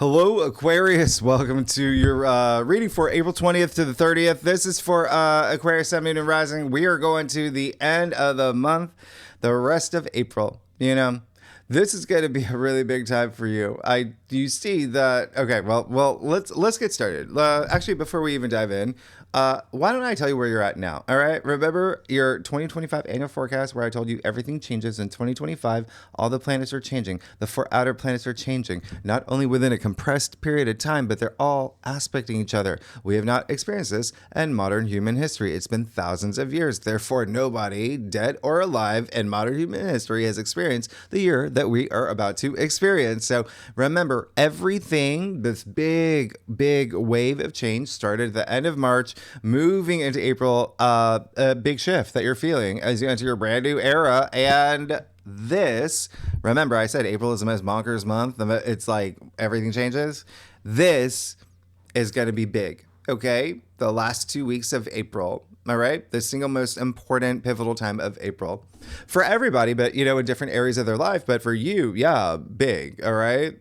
Hello, Aquarius. Welcome to your reading for April 20th to the 30th. This is for Aquarius, Sun, Moon, and Rising. We are going to the end of the month, the rest of April. You know, this is going to be a really big time for you. You see that? Okay, well, let's get started. Actually, before we even dive in, why don't I tell you where you're at now? All right. Remember your 2025 annual forecast where I told you everything changes in 2025. All the planets are changing. The four outer planets are changing, not only within a compressed period of time, but they're all aspecting each other. We have not experienced this in modern human history. It's been thousands of years. Therefore, nobody, dead or alive, in modern human history has experienced the year that we are about to experience. So remember, everything, this big wave of change started at the end of March, moving into April, a big shift that you're feeling as you enter your brand new era. And this, remember, I said April is the most bonkers month. It's like everything changes. This is going to be big. Okay. The last 2 weeks of April. All right. The single most important pivotal time of April for everybody, but in different areas of their life. But for you, yeah, big. All right.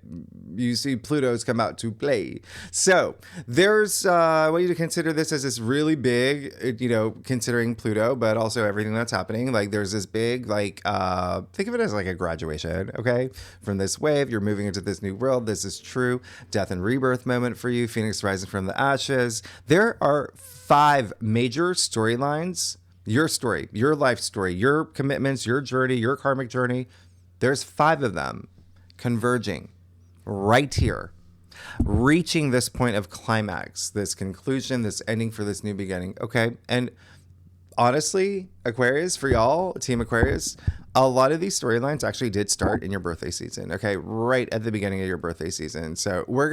You see Pluto's come out to play. So there's, I want you to consider this as this really big, considering Pluto, but also everything that's happening. Like there's this big, think of it as like a graduation, okay? From this wave, you're moving into this new world. This is true death and rebirth moment for you. Phoenix rising from the ashes. There are 5 major storylines. Your story, your life story, your commitments, your journey, your karmic journey. There's 5 of them converging right here, reaching this point of climax, this conclusion, this ending for this new beginning. Okay. And honestly, Aquarius, for y'all, Team Aquarius, a lot of these storylines actually did start in your birthday season. Okay, right at the beginning of your birthday season. So we'll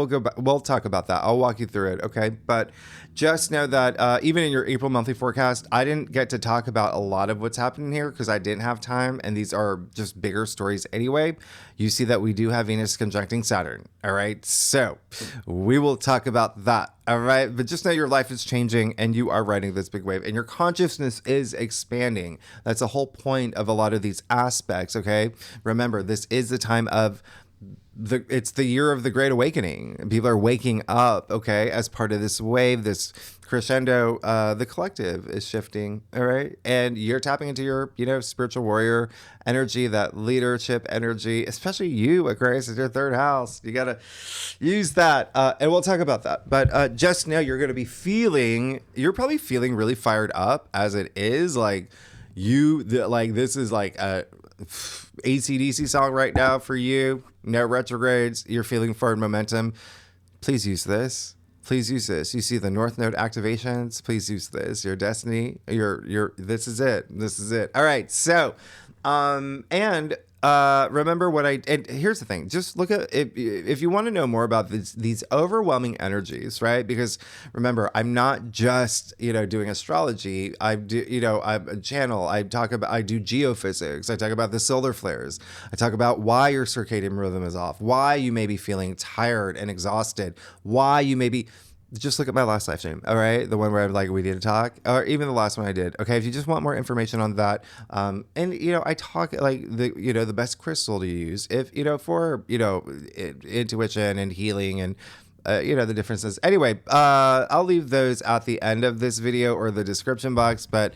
go back. We'll talk about that. I'll walk you through it. Okay, but just know that even in your April monthly forecast, I didn't get to talk about a lot of what's happening here because I didn't have time, and these are just bigger stories anyway. You see that we do have Venus conjuncting Saturn. All right, so we will talk about that. All right, but just know your life is changing and you are riding this big wave and your consciousness is expanding. That's the whole point of a lot of these aspects, okay? Remember, this is the time of it's the year of the Great Awakening. People are waking up, okay, as part of this wave, this crescendo. The collective is shifting, all right? And you're tapping into your, spiritual warrior energy, that leadership energy, especially you, Aquarius, is your 3rd house. You got to use that. And we'll talk about that. But just know you're going to be you're probably feeling really fired up as it is. This is like a AC/DC song right now for you. No retrogrades. You're feeling forward momentum. Please use this. Please use this. You see the North Node activations. Please use this. Your destiny. This is it. This is it. All right. So, remember and here's the thing, just look at if you want to know more about these overwhelming energies, right? Because remember, I'm not just, doing astrology. I'm a channel. I do geophysics. I talk about the solar flares. I talk about why your circadian rhythm is off, why you may be feeling tired and exhausted, why you may be. Just look at my last live stream, all right? The one where I'm like, we need to talk, or even the last one I did. Okay, if you just want more information on that, and I talk like the best crystal to use if for intuition and healing and the differences. Anyway, I'll leave those at the end of this video or the description box, but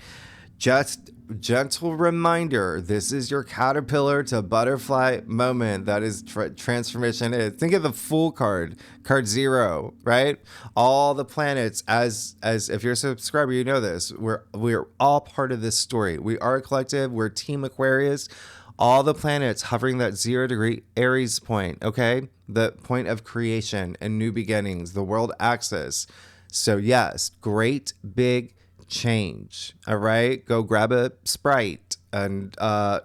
just gentle reminder, this is your caterpillar to butterfly moment. That is transformation. Think of the Fool card 0, right? All the planets, as if you're a subscriber, you know this. We're all part of this story. We are a collective. We're Team Aquarius. All the planets hovering that 0-degree Aries point, okay? The point of creation and new beginnings, the world axis. So yes, great big change. All right, go grab a Sprite and a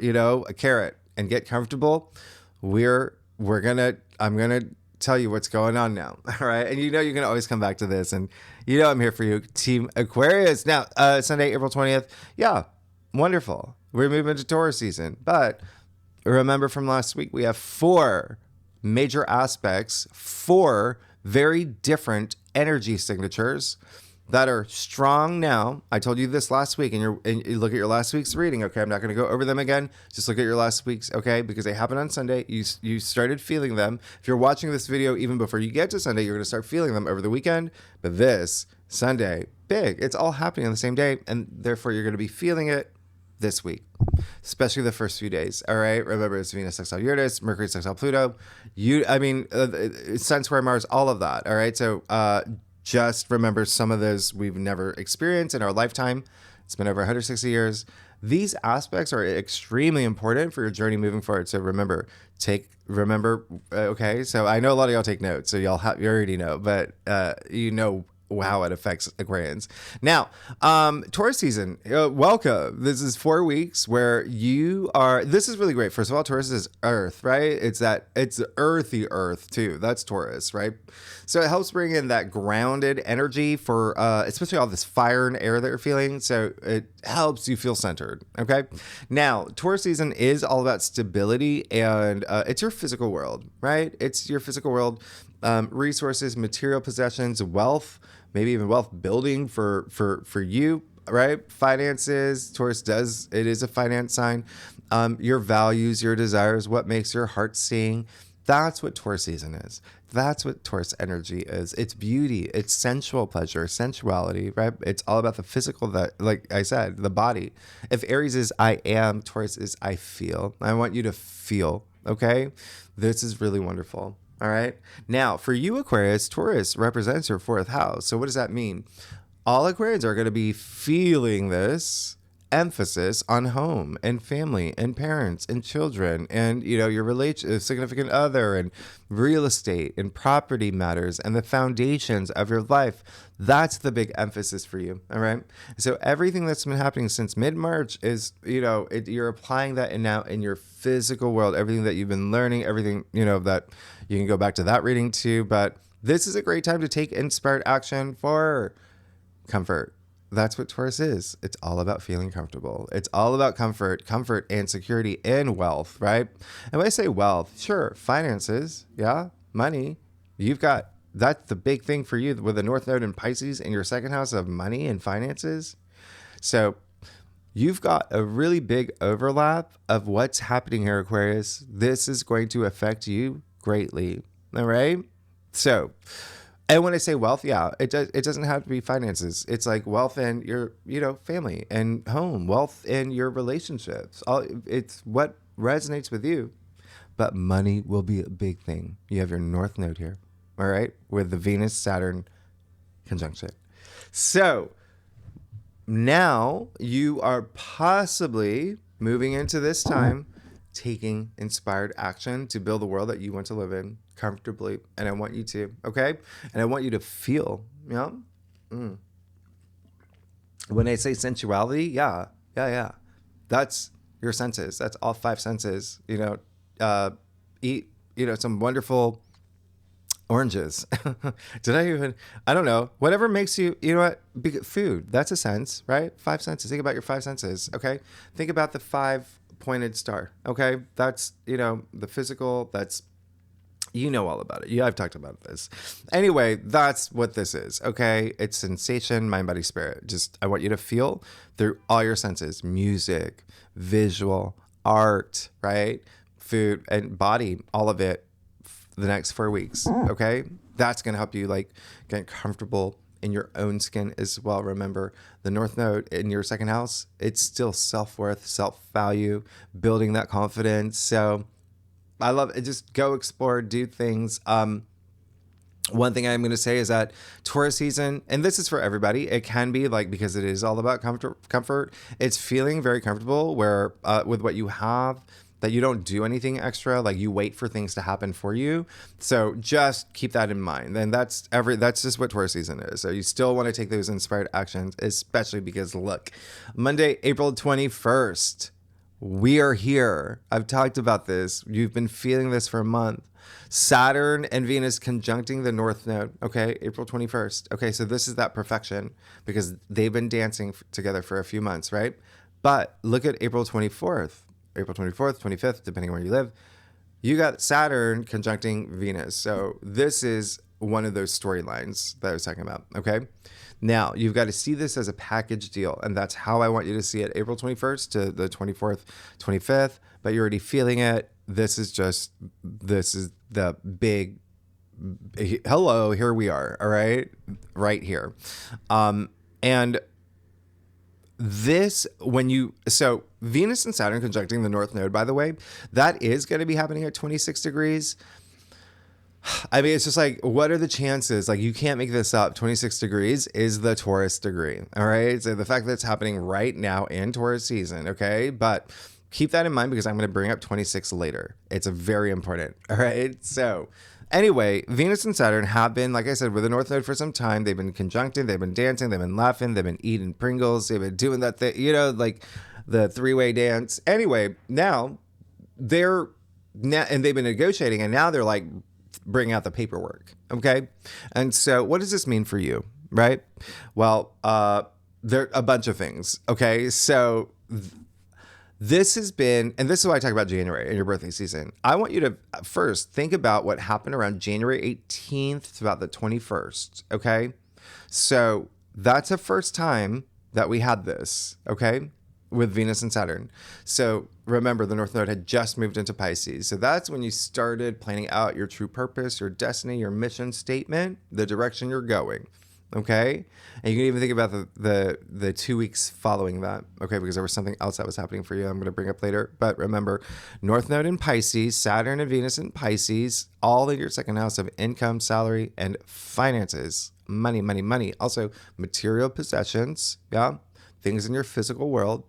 carrot and get comfortable. I'm gonna tell you what's going on now. All right, and you can always come back to this, and I'm here for you, Team Aquarius. Now, Sunday, April 20th. Yeah, wonderful. We're moving into Taurus season, but remember from last week, we have 4 major aspects, 4 very different energy signatures that are strong now. I told you this last week, and you look at your last week's reading. Okay, I'm not going to go over them again. Just look at your last week's, okay, because they happened on Sunday. You started feeling them. If you're watching this video even before you get to Sunday, you're going to start feeling them over the weekend. But this Sunday, big. It's all happening on the same day, and therefore you're going to be feeling it this week, especially the first few days. All right. Remember, it's Venus sextile Uranus, Mercury sextile Pluto. Sun square Mars, all of that. All right. So just remember some of those we've never experienced in our lifetime. It's been over 160 years. These aspects are extremely important for your journey moving forward. So remember. Okay. So I know a lot of y'all take notes, so you already know, but how it affects Aquarians. Now, Taurus season, welcome. This is 4 weeks where this is really great. First of all, Taurus is earth, right? It's earthy earth too. That's Taurus, right? So it helps bring in that grounded energy for, especially all this fire and air that you're feeling. So it helps you feel centered. Okay. Now, Taurus season is all about stability, and it's your physical world, right? It's your physical world, resources, material possessions, wealth, maybe even wealth building for you, right? Finances. Taurus is a finance sign. Your values, your desires, what makes your heart sing. That's what Taurus season is. That's what Taurus energy is. It's beauty. It's sensual pleasure, sensuality, right? It's all about the physical, that, like I said, the body. If Aries is I am, Taurus is I feel. I want you to feel, okay? This is really wonderful. All right. Now, for you, Aquarius, Taurus represents your 4th house. So what does that mean? All Aquarians are going to be feeling this emphasis on home and family and parents and children and, your significant other and real estate and property matters and the foundations of your life. That's the big emphasis for you. All right. So everything that's been happening since mid-March is, you're applying that now in your physical world, everything that you've been learning, everything, that you can go back to that reading too. But this is a great time to take inspired action for comfort. That's what Taurus is. It's all about feeling comfortable. It's all about comfort and security and wealth, right? And when I say wealth, sure, finances, yeah, money. That's the big thing for you with the North Node in Pisces in your 2nd house of money and finances. So you've got a really big overlap of what's happening here, Aquarius. This is going to affect you greatly, all right? So, and when I say wealth, yeah, it doesn't have to be finances. It's like wealth in your, family and home, wealth in your relationships. It's what resonates with you. But money will be a big thing. You have your North Node here, all right, with the Venus-Saturn conjunction. So now you are possibly moving into this time, taking inspired action to build the world that you want to live in comfortably. And I want you to, okay? And I want you to feel, When I say sensuality, yeah. That's your senses. That's all 5 senses. Eat, some wonderful oranges. I don't know. Whatever makes you, food, that's a sense, right? 5 senses. Think about your 5 senses, okay? Think about the 5-pointed star, okay? That's, the physical, that's, all about it. Yeah, I've talked about this. Anyway, that's what this is, okay? It's sensation, mind, body, spirit. Just, I want you to feel through all your senses, music, visual, art, right? Food and body, all of it, the next 4 weeks, okay? That's going to help you get comfortable in your own skin as well. Remember, the North Node in your 2nd house, it's still self-worth, self-value, building that confidence. So I love it. Just go explore, do things. One thing I'm going to say is that Taurus season, and this is for everybody, it can be because it is all about comfort. It's feeling very comfortable where with what you have, that you don't do anything extra, you wait for things to happen for you. So just keep that in mind. And that's just what Taurus season is. So you still want to take those inspired actions, especially because look, Monday, April 21st, we are here. I've talked about this. You've been feeling this for a month. Saturn and Venus conjuncting the North Node. Okay, April 21st. Okay, so this is that perfection because they've been dancing together for a few months, right? But look at April 24th. April 24th, 25th, depending on where you live, you got Saturn conjuncting Venus. So this is one of those storylines that I was talking about. Okay. Now you've got to see this as a package deal. And that's how I want you to see it. April 21st to the 24th, 25th, but you're already feeling it. This is the big, hello, here we are. All right. Right here. And this, so Venus and Saturn conjuncting the North Node, by the way, that is going to be happening at 26 degrees. I mean, it's just like, what are the chances? Like, you can't make this up. 26 degrees is the Taurus degree. All right. So the fact that it's happening right now in Taurus season. Okay. But keep that in mind because I'm going to bring up 26 later. It's very important. All right. So anyway, Venus and Saturn have been, like I said, with the North Node for some time. They've been conjuncting, they've been dancing, they've been laughing, they've been eating Pringles, they've been doing that thing, like the three-way dance. Anyway, now and they've been negotiating, and now they're like bringing out the paperwork. Okay. And so what does this mean for you? Right? Well, there are a bunch of things. Okay. So this has been, and this is why I talk about January in your birthday season. I want you to first think about what happened around January 18th to about the 21st. Okay. So that's the first time that we had this. Okay. With Venus and Saturn. So remember, the North Node had just moved into Pisces. So that's when you started planning out your true purpose, your destiny, your mission statement, the direction you're going. Okay. And you can even think about the 2 weeks following that. Okay. Because there was something else that was happening for you. I'm going to bring up later. But remember, North Node in Pisces, Saturn and Venus in Pisces, all in your second house of income, salary, and finances. Money, money, money. Also material possessions. Yeah. Things in your physical world,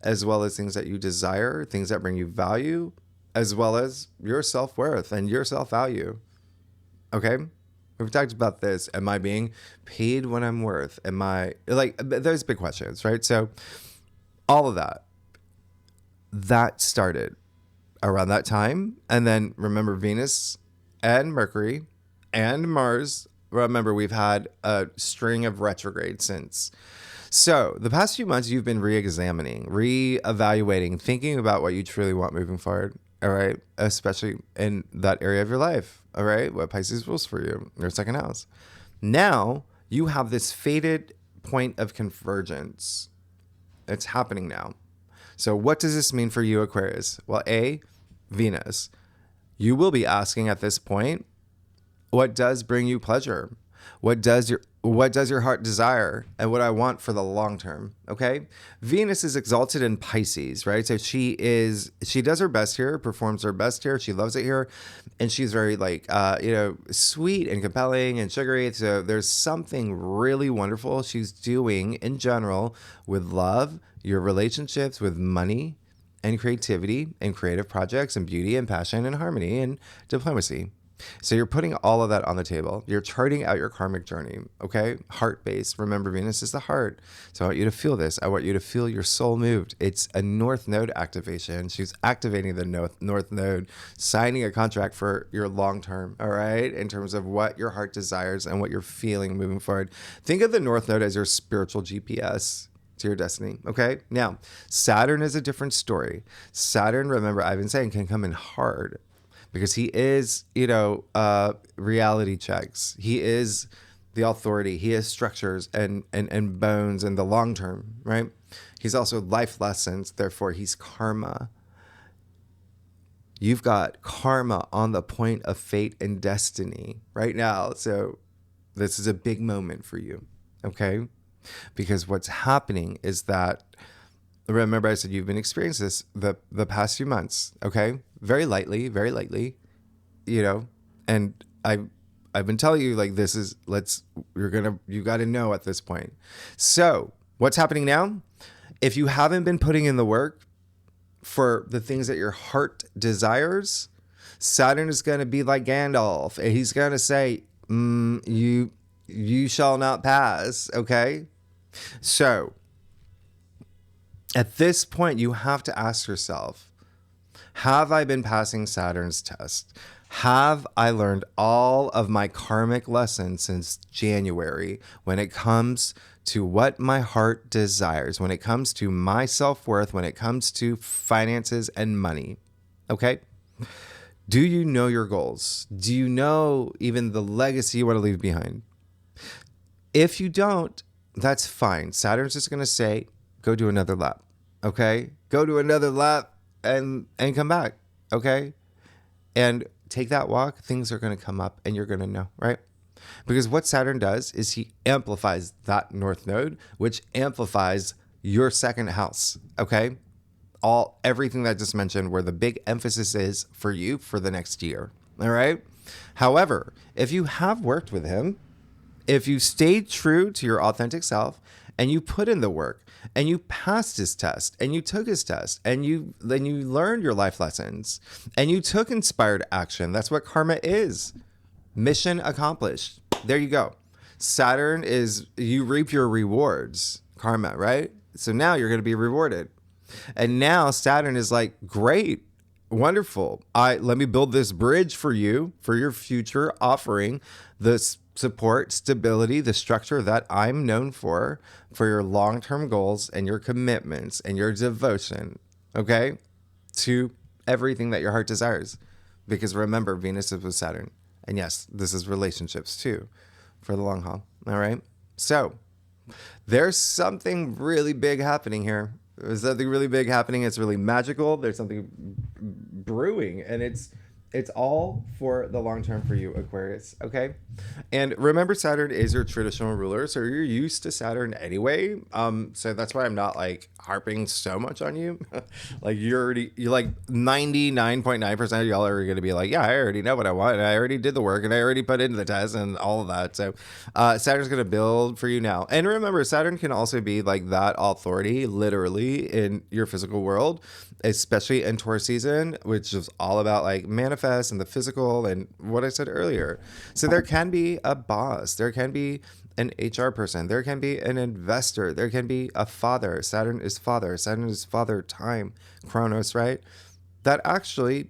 as well as things that you desire, things that bring you value, as well as your self-worth and your self-value. Okay. We've talked about this. Am I being paid what I'm worth? Am I like, there's big questions, right? So all of that started around that time. And then remember, Venus and Mercury and Mars. Remember, we've had a string of retrogrades since. So the past few months, you've been re-examining, re-evaluating, thinking about what you truly want moving forward. All right. Especially in that area of your life. All right. What Pisces rules for you, your second house. Now you have this fated point of convergence. It's happening now. So what does this mean for you, Aquarius? Well, Venus. You will be asking at this point, what does bring you pleasure? What does your heart desire, and what I want for the long term? Okay. Venus is exalted in Pisces, right? So she does her best here, performs her best here. She loves it here. And she's very sweet and compelling and sugary. So there's something really wonderful she's doing in general with love, your relationships, with money and creativity and creative projects and beauty and passion and harmony and diplomacy. So you're putting all of that on the table. You're charting out your karmic journey, okay? Heart-based. Remember, Venus is the heart. So I want you to feel this. I want you to feel your soul moved. It's a North Node activation. She's activating the North Node, signing a contract for your long term, all right? In terms of what your heart desires and what you're feeling moving forward. Think of the North Node as your spiritual GPS to your destiny, okay? Now, Saturn is a different story. Saturn, remember, I've been saying, can come in hard. Because he is, reality checks. He is the authority. He is structures and bones in the long term, right? He's also life lessons. Therefore, he's karma. You've got karma on the point of fate and destiny right now. So this is a big moment for you, okay? Because what's happening is that, remember I said you've been experiencing this the past few months, okay? Very lightly, and I've been telling you, like, this is, you got to know at this point. So what's happening now? If you haven't been putting in the work for the things that your heart desires, Saturn is going to be like Gandalf. And he's going to say, you shall not pass. Okay. So at this point, you have to ask yourself, have I been passing Saturn's test? Have I learned all of my karmic lessons since January when it comes to what my heart desires, when it comes to my self-worth, when it comes to finances and money? Okay? Do you know your goals? Do you know even the legacy you want to leave behind? If you don't, that's fine. Saturn's just going to say, go do another lap. Okay? Go do another lap and come back. Okay? And take that walk. Things are going to come up and you're going to know, right? Because what Saturn does is he amplifies that north node, which amplifies your second house. Okay? Everything that I just mentioned, where the big emphasis is for you for the next year. All right. However, if you have worked with him, if you stayed true to your authentic self and you put in the work and you passed his test and you took his test and you learned your life lessons and you took inspired action, that's what karma is. Mission accomplished. There you go. Saturn is, you reap your rewards, karma, right? So now you're going to be rewarded. And now Saturn is like, great, wonderful. Let me build this bridge for you, for your future, offering the support, stability, the structure that I'm known for your long-term goals and your commitments and your devotion, okay, to everything that your heart desires. Because remember, Venus is with Saturn. And yes, this is relationships too, for the long haul. All right. So there's something really big happening here. There's something really big happening. It's really magical. There's something brewing, and it's all for the long term for you, Aquarius. Okay. And remember, Saturn is your traditional ruler, so you're used to Saturn anyway. So that's why I'm not like harping so much on you. Like you're like 99.9% of y'all are going to be like, yeah, I already know what I want, and I already did the work, and I already put into the test and all of that. So Saturn's going to build for you now. And remember, Saturn can also be like that authority literally in your physical world, especially in Taurus season, which is all about like manifest and the physical and what I said earlier. So there can be a boss, there can be an HR person, there can be an investor, there can be a father. Saturn is father time, Chronos, right? That actually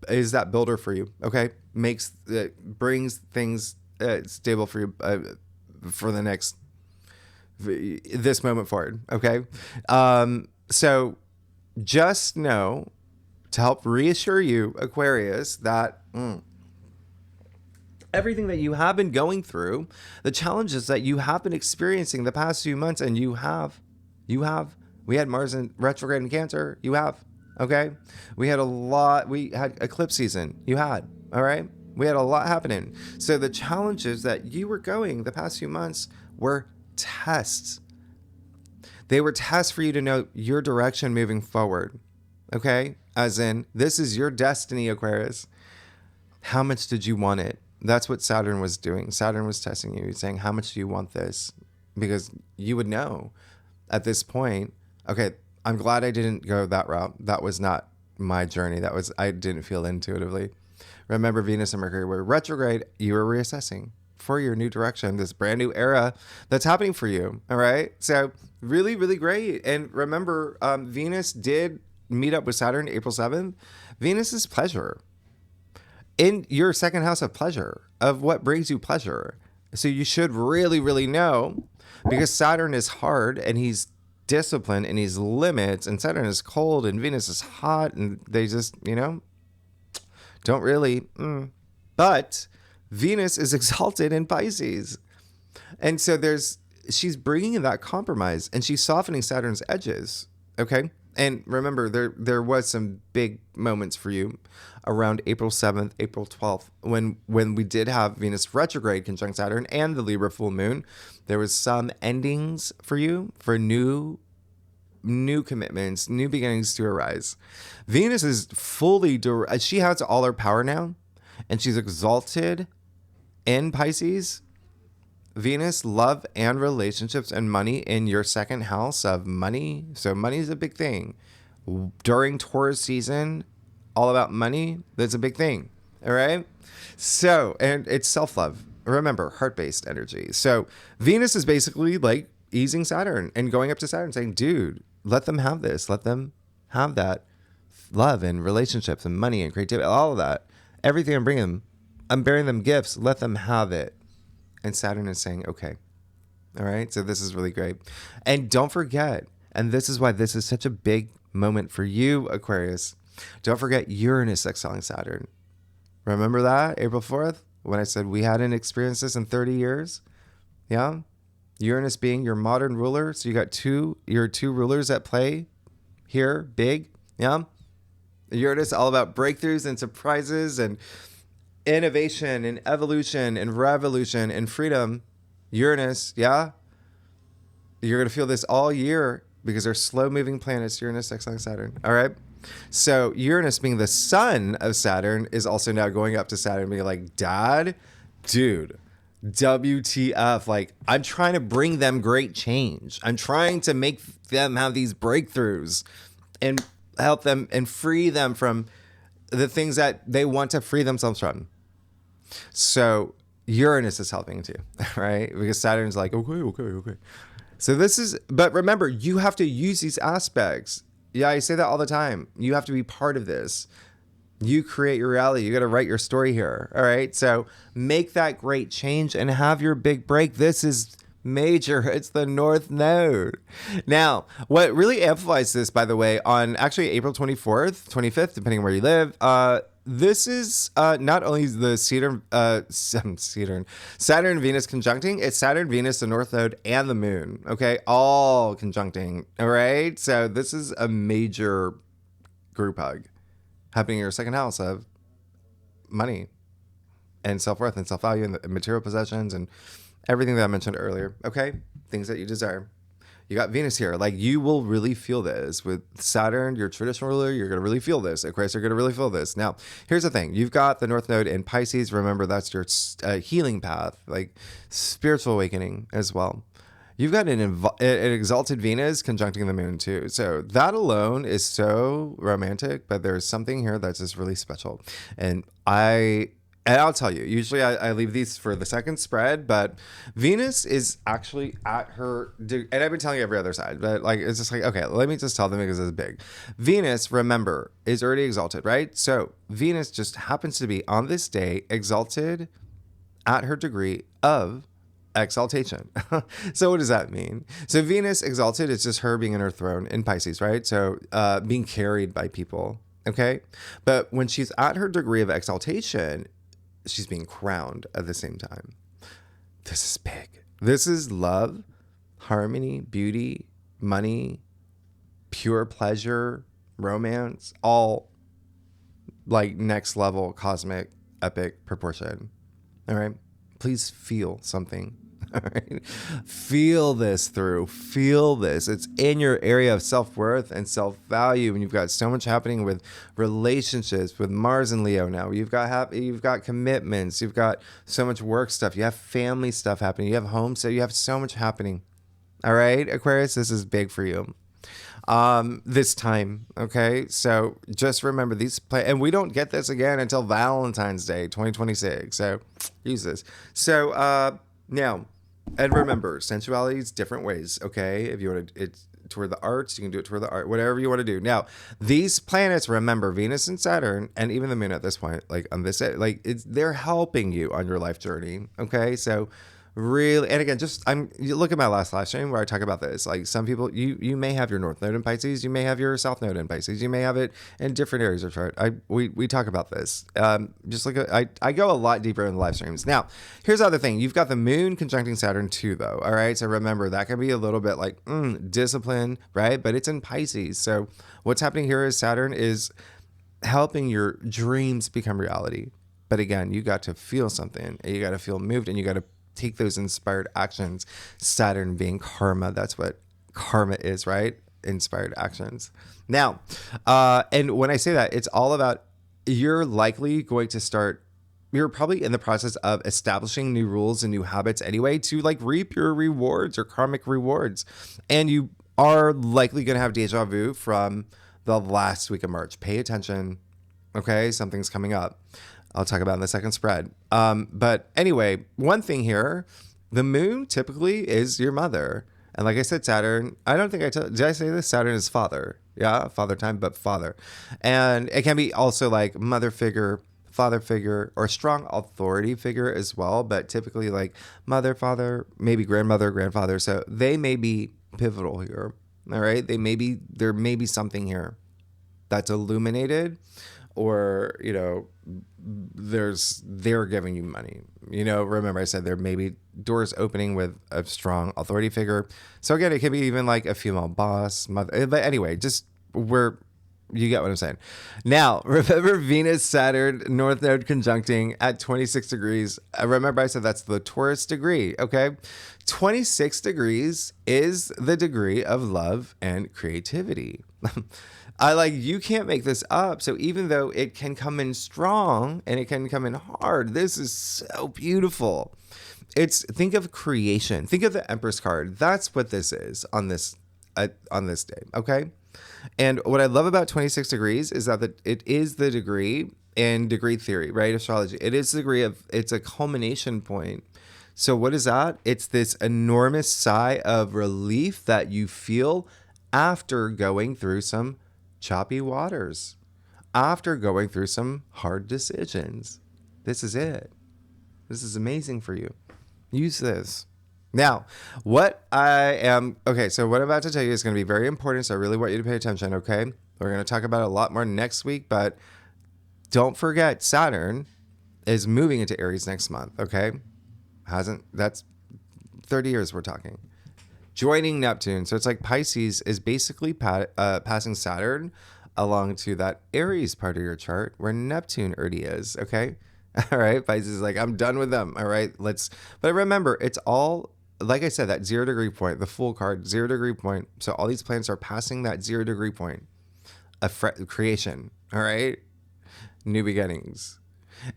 is that builder for you. Okay, brings things stable for you for the next this moment forward. Okay, so just know, to help reassure you, Aquarius, that everything that you have been going through, the challenges that you have been experiencing the past few months, and you have, we had Mars in retrograde in Cancer, okay? We had eclipse season, all right? We had a lot happening. So the challenges that you were going the past few months were tests. They were tests for you to know your direction moving forward, okay? As in, this is your destiny, Aquarius. How much did you want it? That's what Saturn was doing. Saturn was testing you. He's saying, how much do you want this? Because you would know at this point, okay, I'm glad I didn't go that route. That was not my journey. I didn't feel intuitively. Remember, Venus and Mercury were retrograde. You were reassessing for your new direction, this brand new era that's happening for you. All right. So really, really great. And remember, Venus did meet up with Saturn April 7th. Venus is pleasure in your second house of pleasure, of what brings you pleasure. So you should really, really know, because Saturn is hard and he's disciplined and he's limits, and Saturn is cold and Venus is hot, and they just, don't really. But Venus is exalted in Pisces. And so she's bringing in that compromise and she's softening Saturn's edges. Okay. And remember, there was some big moments for you around April 7th, April 12th, when we did have Venus retrograde conjunct Saturn and the Libra full moon. There was some endings for you, for new commitments, new beginnings to arise. Venus is fully, she has all her power now, and she's exalted in Pisces. Venus, love and relationships and money in your second house of money. So money is a big thing. During Taurus season, all about money, that's a big thing. All right. So, and it's self-love. Remember, heart-based energy. So Venus is basically like easing Saturn and going up to Saturn saying, dude, let them have this. Let them have that love and relationships and money and creativity, all of that. Everything I'm bringing them, I'm bearing them gifts. Let them have it. And Saturn is saying, okay. All right. So this is really great. And don't forget, and this is why this is such a big moment for you, Aquarius. Don't forget Uranus excelling Saturn. Remember that, April 4th, when I said we hadn't experienced this in 30 years? Yeah? Uranus being your modern ruler. So you got your two rulers at play here, big. Yeah? Uranus all about breakthroughs and surprises and innovation and evolution and revolution and freedom. Uranus, yeah? You're going to feel this all year because they're slow-moving planets, Uranus, excelling Saturn. All right? So Uranus being the son of Saturn is also now going up to Saturn and being like, Dad, dude, WTF. Like, I'm trying to bring them great change. I'm trying to make them have these breakthroughs and help them and free them from the things that they want to free themselves from. So Uranus is helping too, right? Because Saturn's like, okay. So but remember, you have to use these aspects. Yeah, I say that all the time. You have to be part of this. You create your reality. You got to write your story here. All right. So make that great change and have your big break. This is major. It's the North Node. Now, what really amplifies this, by the way, on actually April 24th, 25th, depending on where you live, this is not only the Saturn Venus conjuncting, it's Saturn Venus, the North Node, and the Moon. Okay, all conjuncting. All right, so this is a major group hug happening in your second house of money and self-worth and self-value and material possessions and everything that I mentioned earlier. Okay, things that you desire. You got Venus here. Like, you will really feel this. With Saturn, your traditional ruler, you're going to really feel this. Aquarius, you're going to really feel this. Now, here's the thing. You've got the North Node in Pisces. Remember, that's your healing path, like spiritual awakening as well. You've got an exalted Venus conjuncting the Moon, too. So that alone is so romantic, but there's something here that's just really special. And I'll tell you, usually I leave these for the second spread, but Venus is actually at her, and I've been telling you every other side, but like, it's just like, okay, let me just tell them because it's big. Venus, remember, is already exalted, right? So Venus just happens to be on this day exalted at her degree of exaltation. So what does that mean? So Venus exalted is just her being in her throne in Pisces, right? So being carried by people, okay? But when she's at her degree of exaltation, she's being crowned at the same time. This is big. This is love, harmony, beauty, money, pure pleasure, romance, all like next level cosmic epic proportion. All right. Please feel something. All right. Feel this through. Feel this. It's in your area of self-worth and self-value. And you've got so much happening with relationships with Mars and Leo now. You've got commitments. You've got so much work stuff. You have family stuff happening. You have home. So you have so much happening. All right, Aquarius, this is big for you. This time, okay? So just remember and we don't get this again until Valentine's Day, 2026. So use this. So now, and remember, sensuality is different ways, okay? If you want to, it's toward the arts, you can do it toward the art, whatever you want to do. Now, these planets, remember, Venus and Saturn, and even the Moon at this point, like on this, like they're helping you on your life journey, okay? So really, and again, you look at my last live stream where I talk about this. Like, some people, you may have your North Node in Pisces, you may have your South Node in Pisces, you may have it in different areas of chart. We talk about this. Just like I go a lot deeper in the live streams. Now, here's the other thing. You've got the Moon conjuncting Saturn too, though. All right, so remember that can be a little bit like discipline, right? But it's in Pisces. So what's happening here is Saturn is helping your dreams become reality. But again, you got to feel something, and you got to feel moved, and you got to take those inspired actions. Saturn being karma. That's what karma is, right? Inspired actions. Now, and when I say that, it's all about, you're likely going to start, you're probably in the process of establishing new rules and new habits anyway to like reap your rewards or karmic rewards. And you are likely going to have deja vu from the last week of March. Pay attention. Okay. Something's coming up. I'll talk about in the second spread. But anyway, one thing here, the Moon typically is your mother. And like I said, Saturn, I don't think did I say this? Saturn is father. Yeah, father time, but father. And it can be also like mother figure, father figure, or strong authority figure as well. But typically like mother, father, maybe grandmother, grandfather. So they may be pivotal here. All right. There may be something here. that's illuminated, or, they're giving you money. Remember I said there may be doors opening with a strong authority figure. So again, it could be even like a female boss, mother. But anyway, you get what I'm saying. Now, remember Venus, Saturn, North Node conjuncting at 26 degrees. Remember I said that's the Taurus degree, okay? 26 degrees is the degree of love and creativity. You can't make this up. So even though it can come in strong and it can come in hard, this is so beautiful. Think of creation. Think of the Empress card. That's what this is on this day, okay? And what I love about 26 degrees is that it is the degree in degree theory, right? Astrology. It is the degree it's a culmination point. So what is that? It's this enormous sigh of relief that you feel after going through some choppy waters, after going through some hard decisions. This is it. This is amazing for you. Use this. Now, so what I'm about to tell you is going to be very important, so I really want you to pay attention, okay? We're going to talk about it a lot more next week, but don't forget Saturn is moving into Aries next month, okay? That's 30 years we're talking. Joining Neptune. So it's like Pisces is basically passing Saturn along to that Aries part of your chart where Neptune already is, okay? All right, Pisces is like, I'm done with them, all right? But remember, it's all, like I said, that 0 degree point, the Fool card, 0 degree point. So all these planets are passing that 0 degree point of creation, all right? New beginnings.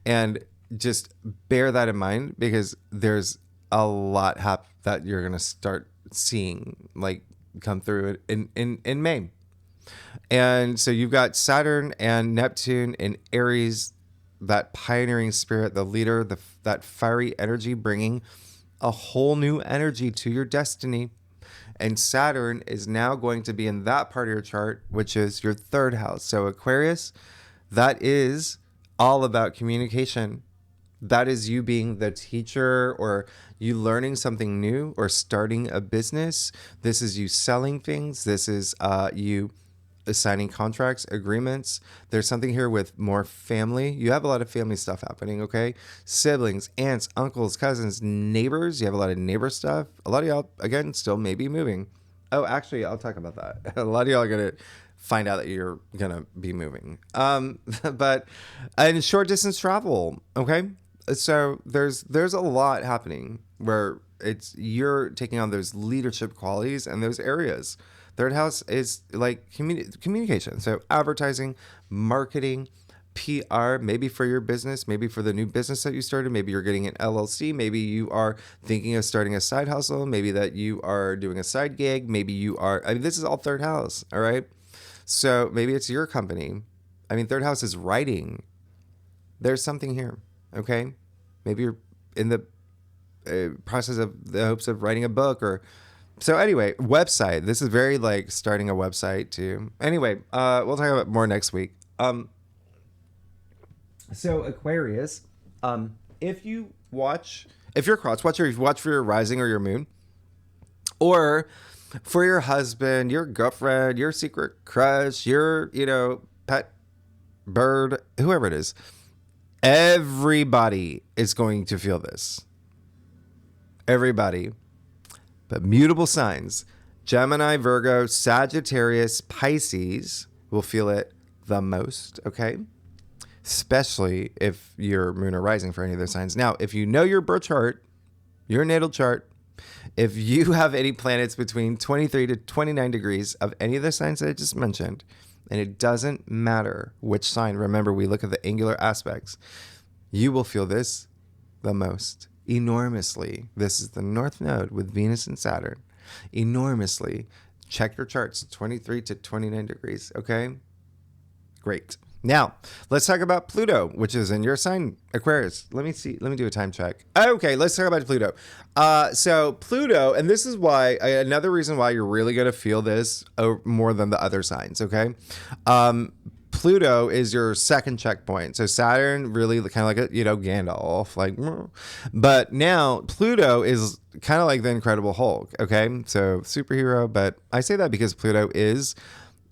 And just bear that in mind, because there's a lot that you're going to start seeing come through in May. And so you've got Saturn and Neptune in Aries, that pioneering spirit, the leader, that fiery energy, bringing a whole new energy to your destiny. And Saturn is now going to be in that part of your chart, which is your 3rd house. So Aquarius, that is all about communication. That is you being the teacher, or you learning something new, or starting a business. This is you selling things. This is you signing contracts, agreements. There's something here with more family. You have a lot of family stuff happening, okay? Siblings, aunts, uncles, cousins, neighbors. You have a lot of neighbor stuff. A lot of y'all, again, still maybe moving. Oh, actually, I'll talk about that. A lot of y'all are going to find out that you're going to be moving. And short distance travel, okay? So there's a lot happening where you're taking on those leadership qualities and those areas. 3rd house is like communication. So advertising, marketing, PR, maybe for your business, maybe for the new business that you started. Maybe you're getting an LLC. Maybe you are thinking of starting a side hustle. Maybe that you are doing a side gig. Maybe you are, this is all 3rd house. All right. So maybe it's your company. 3rd house is writing. There's something here. Okay. Maybe you're in the process of the hopes of writing a book, or so anyway, website. This is very like starting a website too. Anyway, we'll talk about more next week. So Aquarius, if you're a cross watcher, if you watch for your rising or your moon, or for your husband, your girlfriend, your secret crush, your, pet bird, whoever it is, everybody is going to feel this. Everybody. But mutable signs, Gemini, Virgo, Sagittarius, Pisces will feel it the most, okay? Especially if your moon or rising for any of those signs. Now, if you know your birth chart, your natal chart, if you have any planets between 23 to 29 degrees of any of the signs that I just mentioned, and it doesn't matter which sign, remember we look at the angular aspects, you will feel this the most. Enormously. This is the North Node with Venus and Saturn. Enormously. Check your charts, 23 to 29 degrees, okay? Great. Now, let's talk about Pluto, which is in your sign, Aquarius. Let me do a time check. Okay, let's talk about Pluto. So Pluto, and this is why, another reason why you're really going to feel this more than the other signs, okay? Pluto is your second checkpoint. So Saturn really kind of like Gandalf, but now Pluto is kind of like the Incredible Hulk. Okay. So superhero, but I say that because Pluto is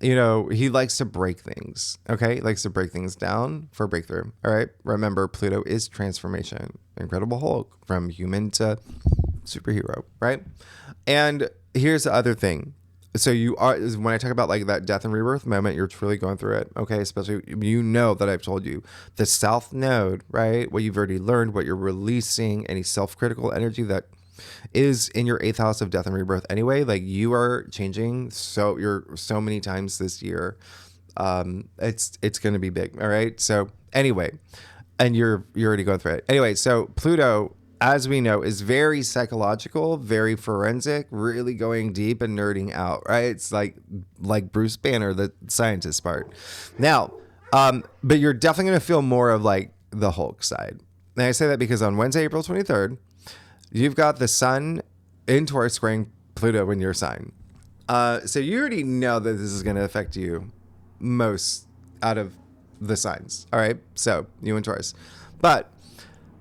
you know, he likes to break things. Okay. He likes to break things down for breakthrough. All right. Remember, Pluto is transformation. Incredible Hulk from human to superhero. Right. And here's the other thing. So you are, when I talk about like that death and rebirth moment, you're truly going through it. Okay. Especially, you know, that I've told you the South Node, right? What you've already learned, what you're releasing, any self-critical energy that is in your eighth house of death and rebirth anyway. Like you are changing you're so many times this year. It's going to be big. All right. So anyway, and you're already going through it anyway. So Pluto, as we know, is very psychological, very forensic, really going deep and nerding out, right? It's like Bruce Banner, the scientist part. Now, but you're definitely going to feel more of like the Hulk side. And I say that because on Wednesday, April 23rd, you've got the sun in Taurus squaring Pluto in your sign. So you already know that this is going to affect you most out of the signs. All right. So you and Taurus. But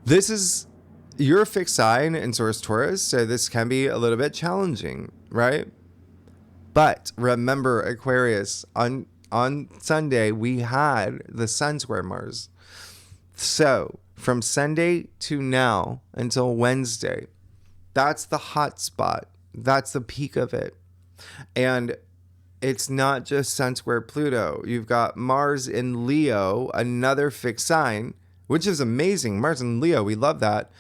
this is your fixed sign in Taurus. So this can be a little bit challenging, right? But remember, Aquarius, on Sunday, we had the sun square Mars. So from Sunday to now until Wednesday, that's the hot spot. That's the peak of it. And it's not just sun square Pluto. You've got Mars in Leo, another fixed sign, which is amazing. Mars in Leo, we love that.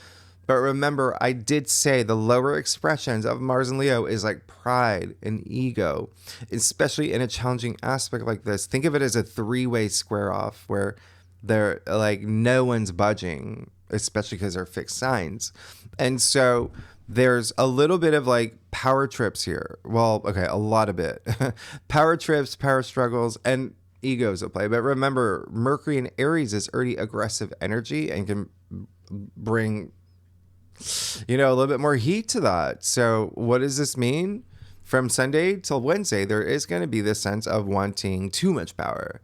But remember, I did say the lower expressions of Mars and Leo is like pride and ego, especially in a challenging aspect like this. Think of it as a three-way square off where they're like no one's budging, especially because they're fixed signs. And so there's a little bit of like power trips here. Well, okay, a lot of it. Power trips, power struggles, and egos at play. But remember, Mercury in Aries is already aggressive energy and can bring, you know, a little bit more heat to that. So what does this mean? From Sunday till Wednesday, there is going to be this sense of wanting too much power,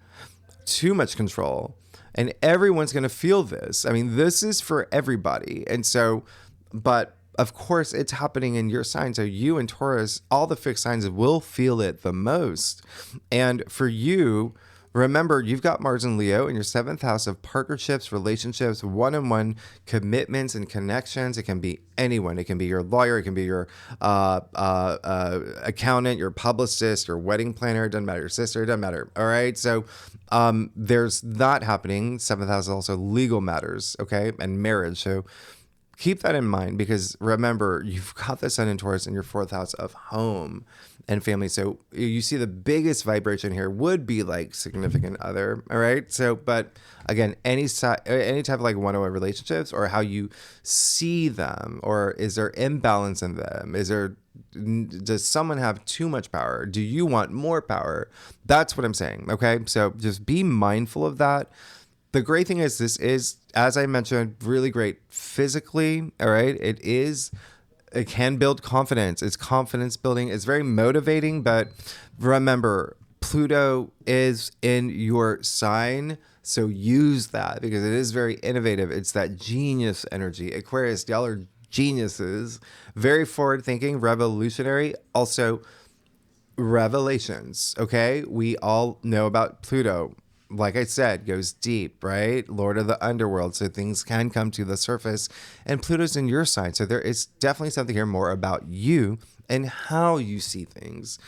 too much control. And everyone's going to feel this. I mean, this is for everybody. And so, but of course, it's happening in your sign. So you and Taurus, all the fixed signs will feel it the most. And for you, remember, you've got Mars and Leo in your seventh house of partnerships, relationships, one-on-one commitments and connections. It can be anyone. It can be your lawyer. It can be your accountant, your publicist, your wedding planner. It doesn't matter. Your sister. It doesn't matter. All right. So there's that happening. Seventh house is also legal matters. Okay. And marriage. So keep that in mind because remember, you've got the sun in Taurus in your fourth house of home and family. So you see the biggest vibration here would be like significant other. All right. So, but again, any type of like one-on-one relationships or how you see them, or is there imbalance in them? Does someone have too much power? Do you want more power? That's what I'm saying. Okay. So just be mindful of that. The great thing is this is, as I mentioned, really great physically. All right. It can build confidence. It's confidence building. It's very motivating. But remember, Pluto is in your sign. So use that because it is very innovative. It's that genius energy. Aquarius, y'all are geniuses. Very forward thinking, revolutionary. Also, revelations. Okay. We all know about Pluto. Like I said, goes deep, right? Lord of the underworld. So things can come to the surface. And Pluto's in your sign. So there is definitely something here more about you and how you see things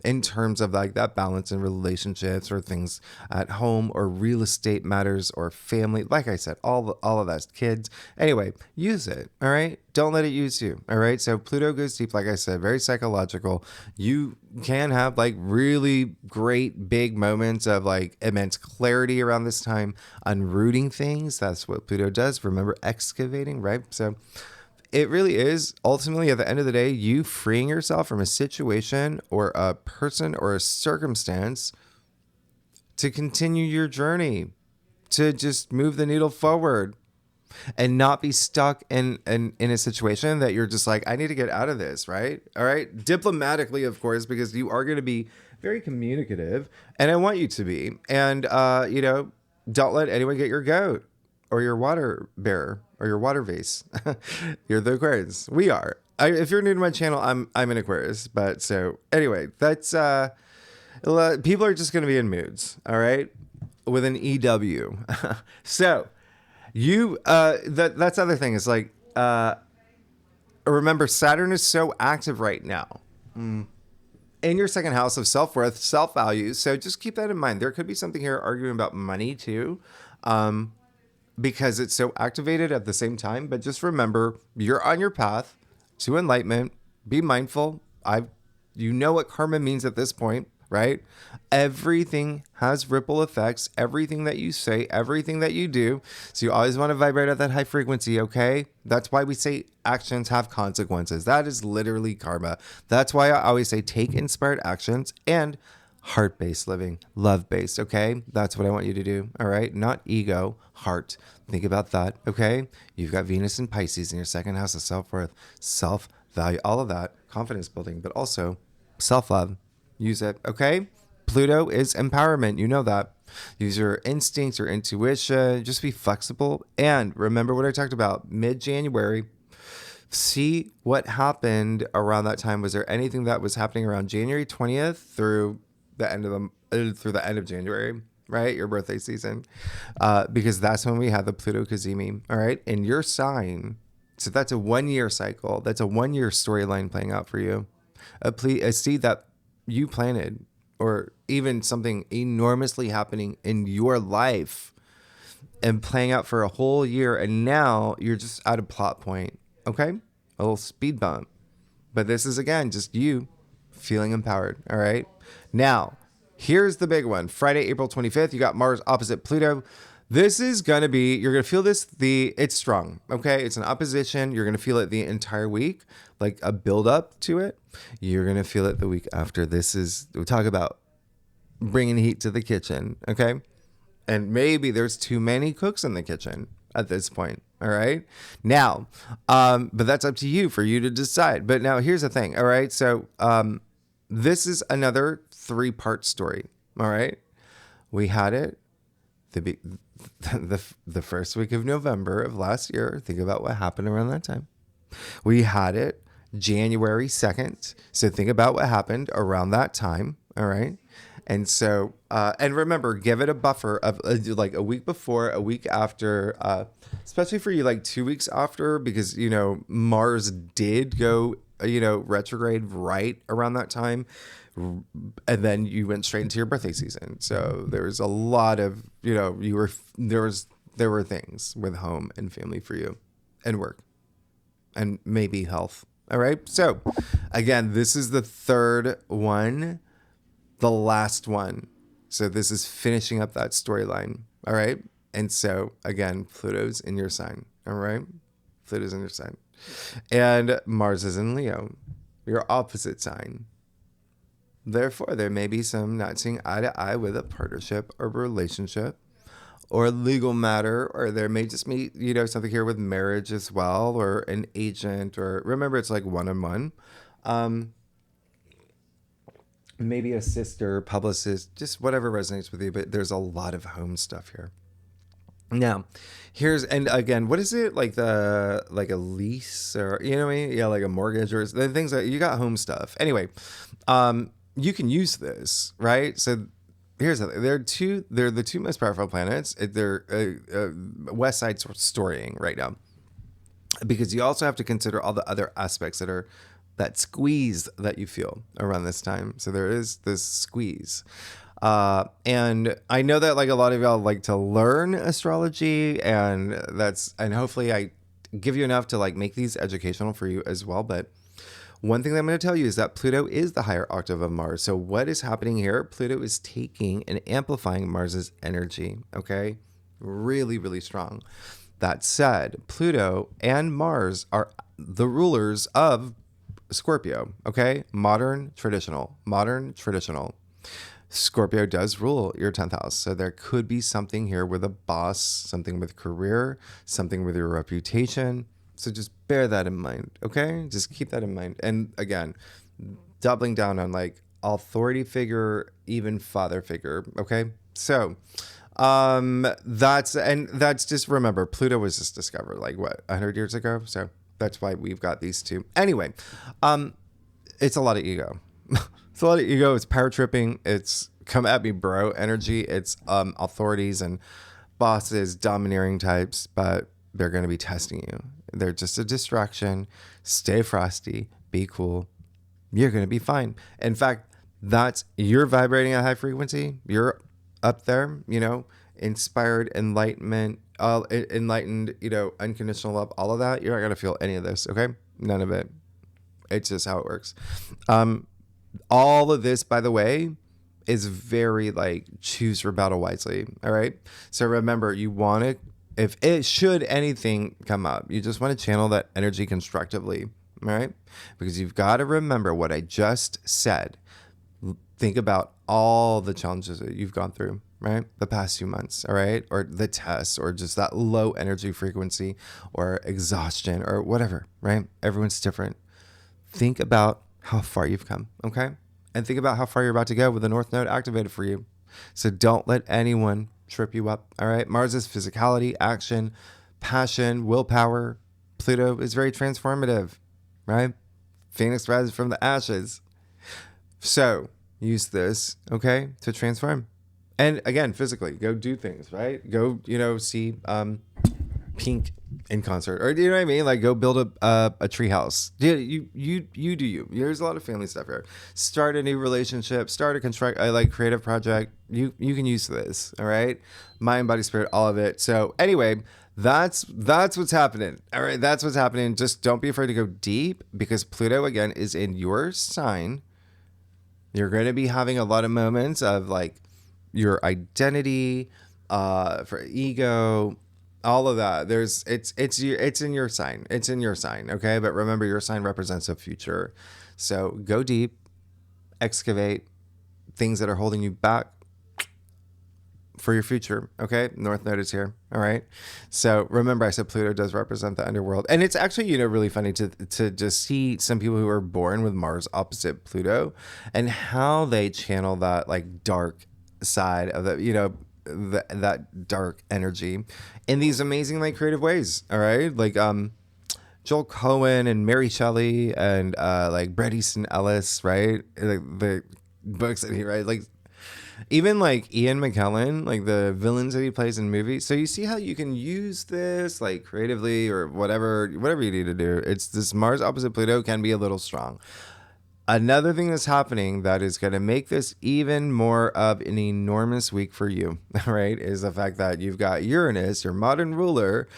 in terms of like that balance in relationships or things at home or real estate matters or family. Like I said, all of that's kids. Anyway, use it. All right. Don't let it use you. All right. So Pluto goes deep, like I said, very psychological. You can have like really great big moments of like immense clarity around this time, unrooting things. That's what Pluto does. Remember, excavating, right? So it really is ultimately at the end of the day, you freeing yourself from a situation or a person or a circumstance to continue your journey, to just move the needle forward and not be stuck in a situation that you're just like, I need to get out of this, right? All right. Diplomatically, of course, because you are going to be very communicative and I want you to be. And, don't let anyone get your goat or your water bearer or your water vase. You're the Aquarius. We are. If you're new to my channel, I'm an Aquarius. But so anyway, that's People are just going to be in moods, all right, with an EW. So that's the other thing is like, remember, Saturn is so active right now in your second house of self-worth, self-value. So just keep that in mind. There could be something here arguing about money too, because it's so activated at the same time. But just remember, you're on your path to enlightenment. Be mindful. You know what karma means at this point, right? Everything has ripple effects. Everything that you say, everything that you do. So you always want to vibrate at that high frequency, okay? That's why we say actions have consequences. That is literally karma. That's why I always say take inspired actions and heart-based living, love-based, okay? That's what I want you to do, all right? Not ego, heart. Think about that, okay? You've got Venus and Pisces in your second house of self-worth, self-value, all of that, confidence building, but also self-love. Use it, okay? Pluto is empowerment. You know that. Use your instincts, your intuition. Just be flexible. And remember what I talked about mid-January. See what happened around that time. Was there anything that was happening around January 20th through the end of January, right? Your birthday season. Because that's when we had the Pluto Kazemi, all right? In your sign. So that's a 1-year cycle. That's a 1-year storyline playing out for you. A seed that you planted, or even something enormously happening in your life and playing out for a whole year. And now you're just at a plot point. Okay. A little speed bump. But this is, again, just you feeling empowered. All right. Now, here's the big one. Friday, April 25th, you got Mars opposite Pluto. This is going to be, you're going to feel this, it's strong, okay? It's an opposition. You're going to feel it the entire week, like a build up to it. You're going to feel it the week after. We talk about bringing heat to the kitchen, okay? And maybe there's too many cooks in the kitchen at this point, all right? Now, but that's up to you, for you to decide. But now here's the thing, all right? So this is another 3-part story, all right? We had it the first week of November of last year. Think about what happened around that time. We had it January 2nd. So think about what happened around that time. All right. And so, and remember, give it a buffer of like a week before, a week after, especially for you, like 2 weeks after, because, Mars did go, retrograde right around that time. And then you went straight into your birthday season. So there was a lot of, there were things with home and family for you, and work, and maybe health. All right. So again, this is the third one, the last one. So this is finishing up that storyline. All right. And so again, Pluto's in your sign. All right. Pluto's in your sign, and Mars is in Leo, your opposite sign. Therefore, there may be some not seeing eye to eye with a partnership or relationship or a legal matter, or there may just be, something here with marriage as well, or an agent, or remember, it's like one-on-one. Maybe a sister, publicist, just whatever resonates with you, but there's a lot of home stuff here. Now, and again, what is it? Like a lease, or, what I mean? Yeah, like a mortgage, or the things that you got home stuff. Anyway, you can use this, right? So here's the thing. They're the two most powerful planets. They're west side storying right now, because you also have to consider all the other aspects that squeeze that you feel around this time. So there is this squeeze. And I know that like a lot of y'all like to learn astrology, and hopefully I give you enough to like make these educational for you as well. But one thing that I'm going to tell you is that Pluto is the higher octave of Mars. So what is happening here? Pluto is taking and amplifying Mars's energy. Okay. Really, really strong. That said, Pluto and Mars are the rulers of Scorpio. Okay. Modern, traditional. Scorpio does rule your 10th house. So there could be something here with a boss, something with career, something with your reputation. So just bear that in mind, okay? Just keep that in mind. And again, doubling down on like authority figure, even father figure, okay? So that's just, remember, Pluto was just discovered like 100 years ago. So that's why we've got these two. Anyway, it's a lot of ego. It's a lot of ego. It's power tripping. It's come at me, bro energy. It's authorities and bosses, domineering types, but they're going to be testing you. They're just a distraction. Stay frosty. Be cool. You're going to be fine. In fact, you're vibrating at high frequency. You're up there, inspired, enlightenment, enlightened, unconditional love, all of that. You're not going to feel any of this. Okay. None of it. It's just how it works. All of this, by the way, is very like choose your battle wisely. All right. So remember, you want to, if it should anything come up, you just want to channel that energy constructively. All right. Because you've got to remember what I just said. Think about all the challenges that you've gone through, right? The past few months. All right. Or the tests, or just that low energy frequency, or exhaustion, or whatever, right? Everyone's different. Think about how far you've come. Okay. And think about how far you're about to go with the North Node activated for you. So don't let anyone trip you up. All right. Mars is physicality, action, passion, willpower. Pluto is very transformative, right? Phoenix rises from the ashes. So use this, okay, to transform. And again, physically, go do things, right? Go, see Pink in concert, or you know what I mean? Like, go build a tree house. Yeah, you do you. There's a lot of family stuff here. Start a new relationship. Start a creative project. You can use this. All right, mind, body, spirit, all of it. So anyway, that's what's happening. All right, that's what's happening. Just don't be afraid to go deep, because Pluto again is in your sign. You're going to be having a lot of moments of like your identity, for ego. All of that. It's in your sign. It's in your sign. Okay. But remember, your sign represents a future. So go deep, excavate things that are holding you back for your future. Okay. North Node is here. All right. So remember, I said Pluto does represent the underworld. And it's actually, really funny to just see some people who are born with Mars opposite Pluto and how they channel that like dark side of the, that dark energy in these amazing like creative ways. All right, like Joel Cohen and Mary Shelley and like Bret Easton Ellis, right? Like the books that he writes, like even like Ian McKellen, like the villains that he plays in movies. So you see how you can use this like creatively or whatever you need to do. It's this Mars opposite Pluto can be a little strong. Another thing that's happening that is going to make this even more of an enormous week for you, right, is the fact that you've got Uranus, your modern ruler,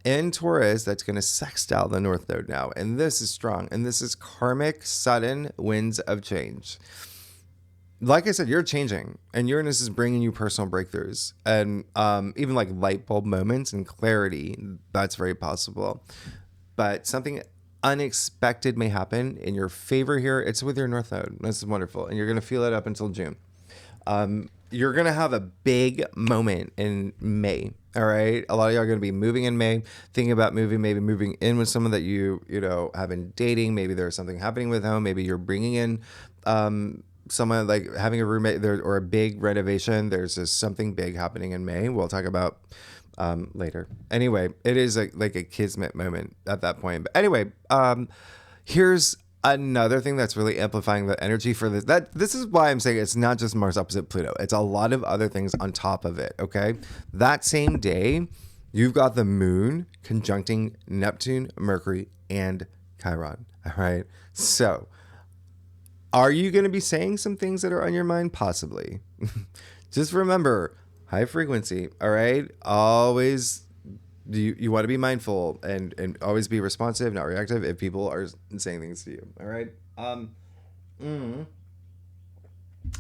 in Taurus that's going to sextile the North Node now. And this is strong. And this is karmic, sudden winds of change. Like I said, you're changing. And Uranus is bringing you personal breakthroughs. And even like light bulb moments and clarity. That's very possible. But something unexpected may happen in your favor here. It's with your North Node. This is wonderful. And you're going to feel it up until June. You're going to have a big moment in May. All right. A lot of y'all are going to be moving in May, thinking about moving, maybe moving in with someone that you have been dating. Maybe there's something happening with home. Maybe you're bringing in someone, like having a roommate there, or a big renovation. There's just something big happening in May. We'll talk about later. Anyway, it is like a kismet moment at that point. But anyway, here's another thing that's really amplifying the energy for this. This is why I'm saying it's not just Mars opposite Pluto. It's a lot of other things on top of it. Okay. That same day, you've got the moon conjuncting Neptune, Mercury, and Chiron. All right. So are you going to be saying some things that are on your mind? Possibly. Just remember, high frequency. All right. Always, you want to be mindful and always be responsive, not reactive if people are saying things to you. All right.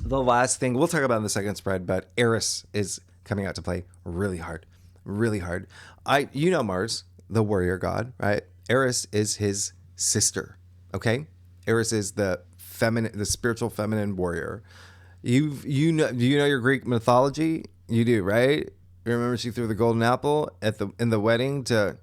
The last thing we'll talk about in the second spread, but Eris is coming out to play really hard, really hard. Mars, the warrior god, right? Eris is his sister. Okay. Eris is the spiritual feminine warrior. Do you know your Greek mythology? You do, right? You remember she threw the golden apple in the wedding to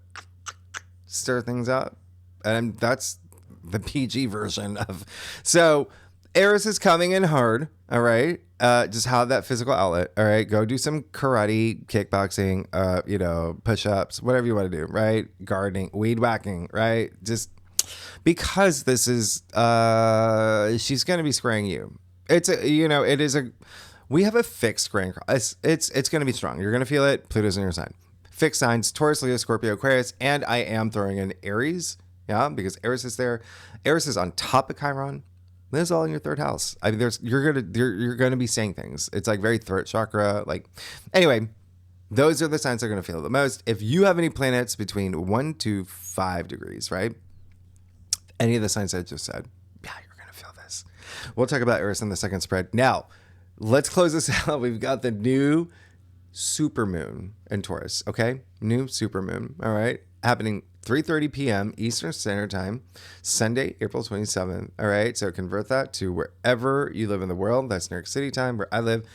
stir things up? And that's the PG version of. So Eris is coming in hard, all right? Just have that physical outlet, all right? Go do some karate, kickboxing, push-ups, whatever you want to do, right? Gardening, weed whacking, right? Just Because this is, she's going to be squaring you. It's a, it is a, we have a fixed squaring. It's going to be strong. You're going to feel it. Pluto's in your sign. Fixed signs: Taurus, Leo, Scorpio, Aquarius, and I am throwing in Aries. Yeah, because Aries is there. Aries is on top of Chiron. This is all in your third house. I mean, you're gonna be saying things. It's like very throat chakra. Like, anyway, those are the signs that are gonna feel it the most. If you have any planets between 1 to 5 degrees, right? Any of the signs I just said, yeah, you're gonna feel this. We'll talk about Aries in the second spread. Now, let's close this out. We've got the new supermoon in Taurus. Okay, new supermoon. All right, happening 3:30 p.m. Eastern Standard Time, Sunday, April 27th. All right, so convert that to wherever you live in the world. That's New York City time, where I live.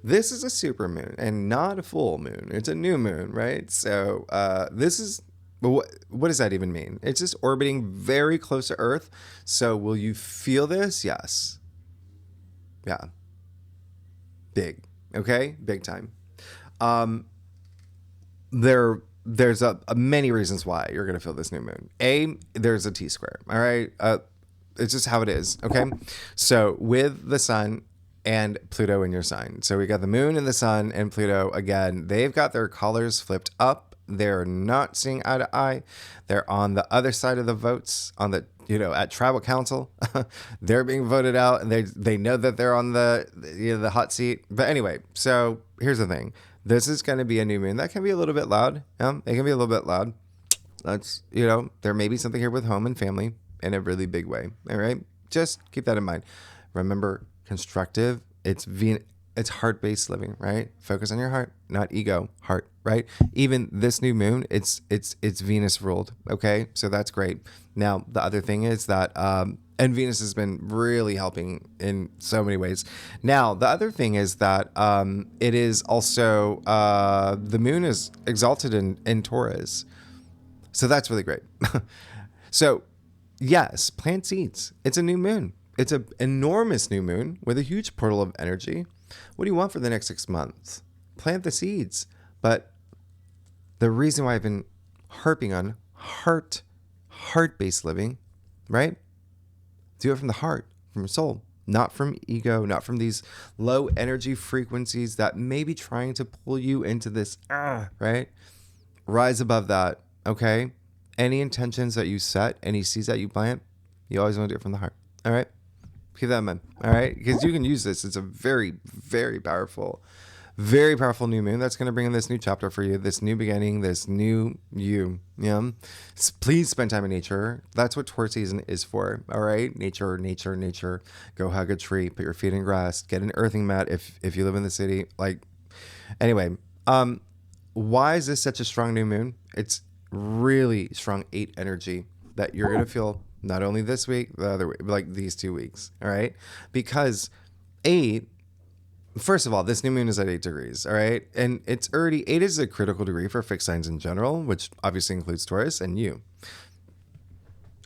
This is a supermoon and not a full moon. It's a new moon, right? So this is, what does that even mean? It's just orbiting very close to Earth. So will you feel this? Yes. Yeah. Big. Okay? Big time. There's a many reasons why you're going to feel this new moon. There's a T-square. All right. It's just how it is. Okay. So with the sun and Pluto in your sign. So we got the moon and the sun and Pluto again. They've got their collars flipped up. They're not seeing eye to eye. They're on the other side of the votes on the, at tribal council. They're being voted out, and they know that they're on the hot seat. But anyway, so here's the thing. This is going to be a new moon that can be a little bit loud. It can be a little bit loud. That's, there may be something here with home and family in a really big way. All right. Just keep that in mind. Remember, constructive. It's heart-based living, right? Focus on your heart, not ego, heart, right? Even this new moon, it's Venus ruled. Okay. So that's great. Now, the other thing is that, and Venus has been really helping in so many ways. Now, the other thing is that it is also, the moon is exalted in Taurus. So that's really great. So, yes, plant seeds. It's a new moon. It's an enormous new moon with a huge portal of energy. What do you want for the next 6 months? Plant the seeds. But the reason why I've been harping on heart-based living, right? Do it from the heart, from your soul, not from ego, not from these low energy frequencies that may be trying to pull you into this, right? Rise above that, okay? Any intentions that you set, any seeds that you plant, you always want to do it from the heart, all right? Keep that in mind, all right? Because you can use this. It's a very, very powerful new moon that's going to bring in this new chapter for you, this new beginning, this new you. Yeah. Please spend time in nature. That's what Taurus season is for. All right. Nature. Go hug a tree, put your feet in grass, get an earthing mat if you live in the city. Like, anyway, why is this such a strong new moon? It's really strong 8 energy that you're going to feel not only this week, the other week, like these 2 weeks. All right. Because 8, first of all, this new moon is at 8 degrees, all right? And it's already, 8 is a critical degree for fixed signs in general, which obviously includes Taurus and you.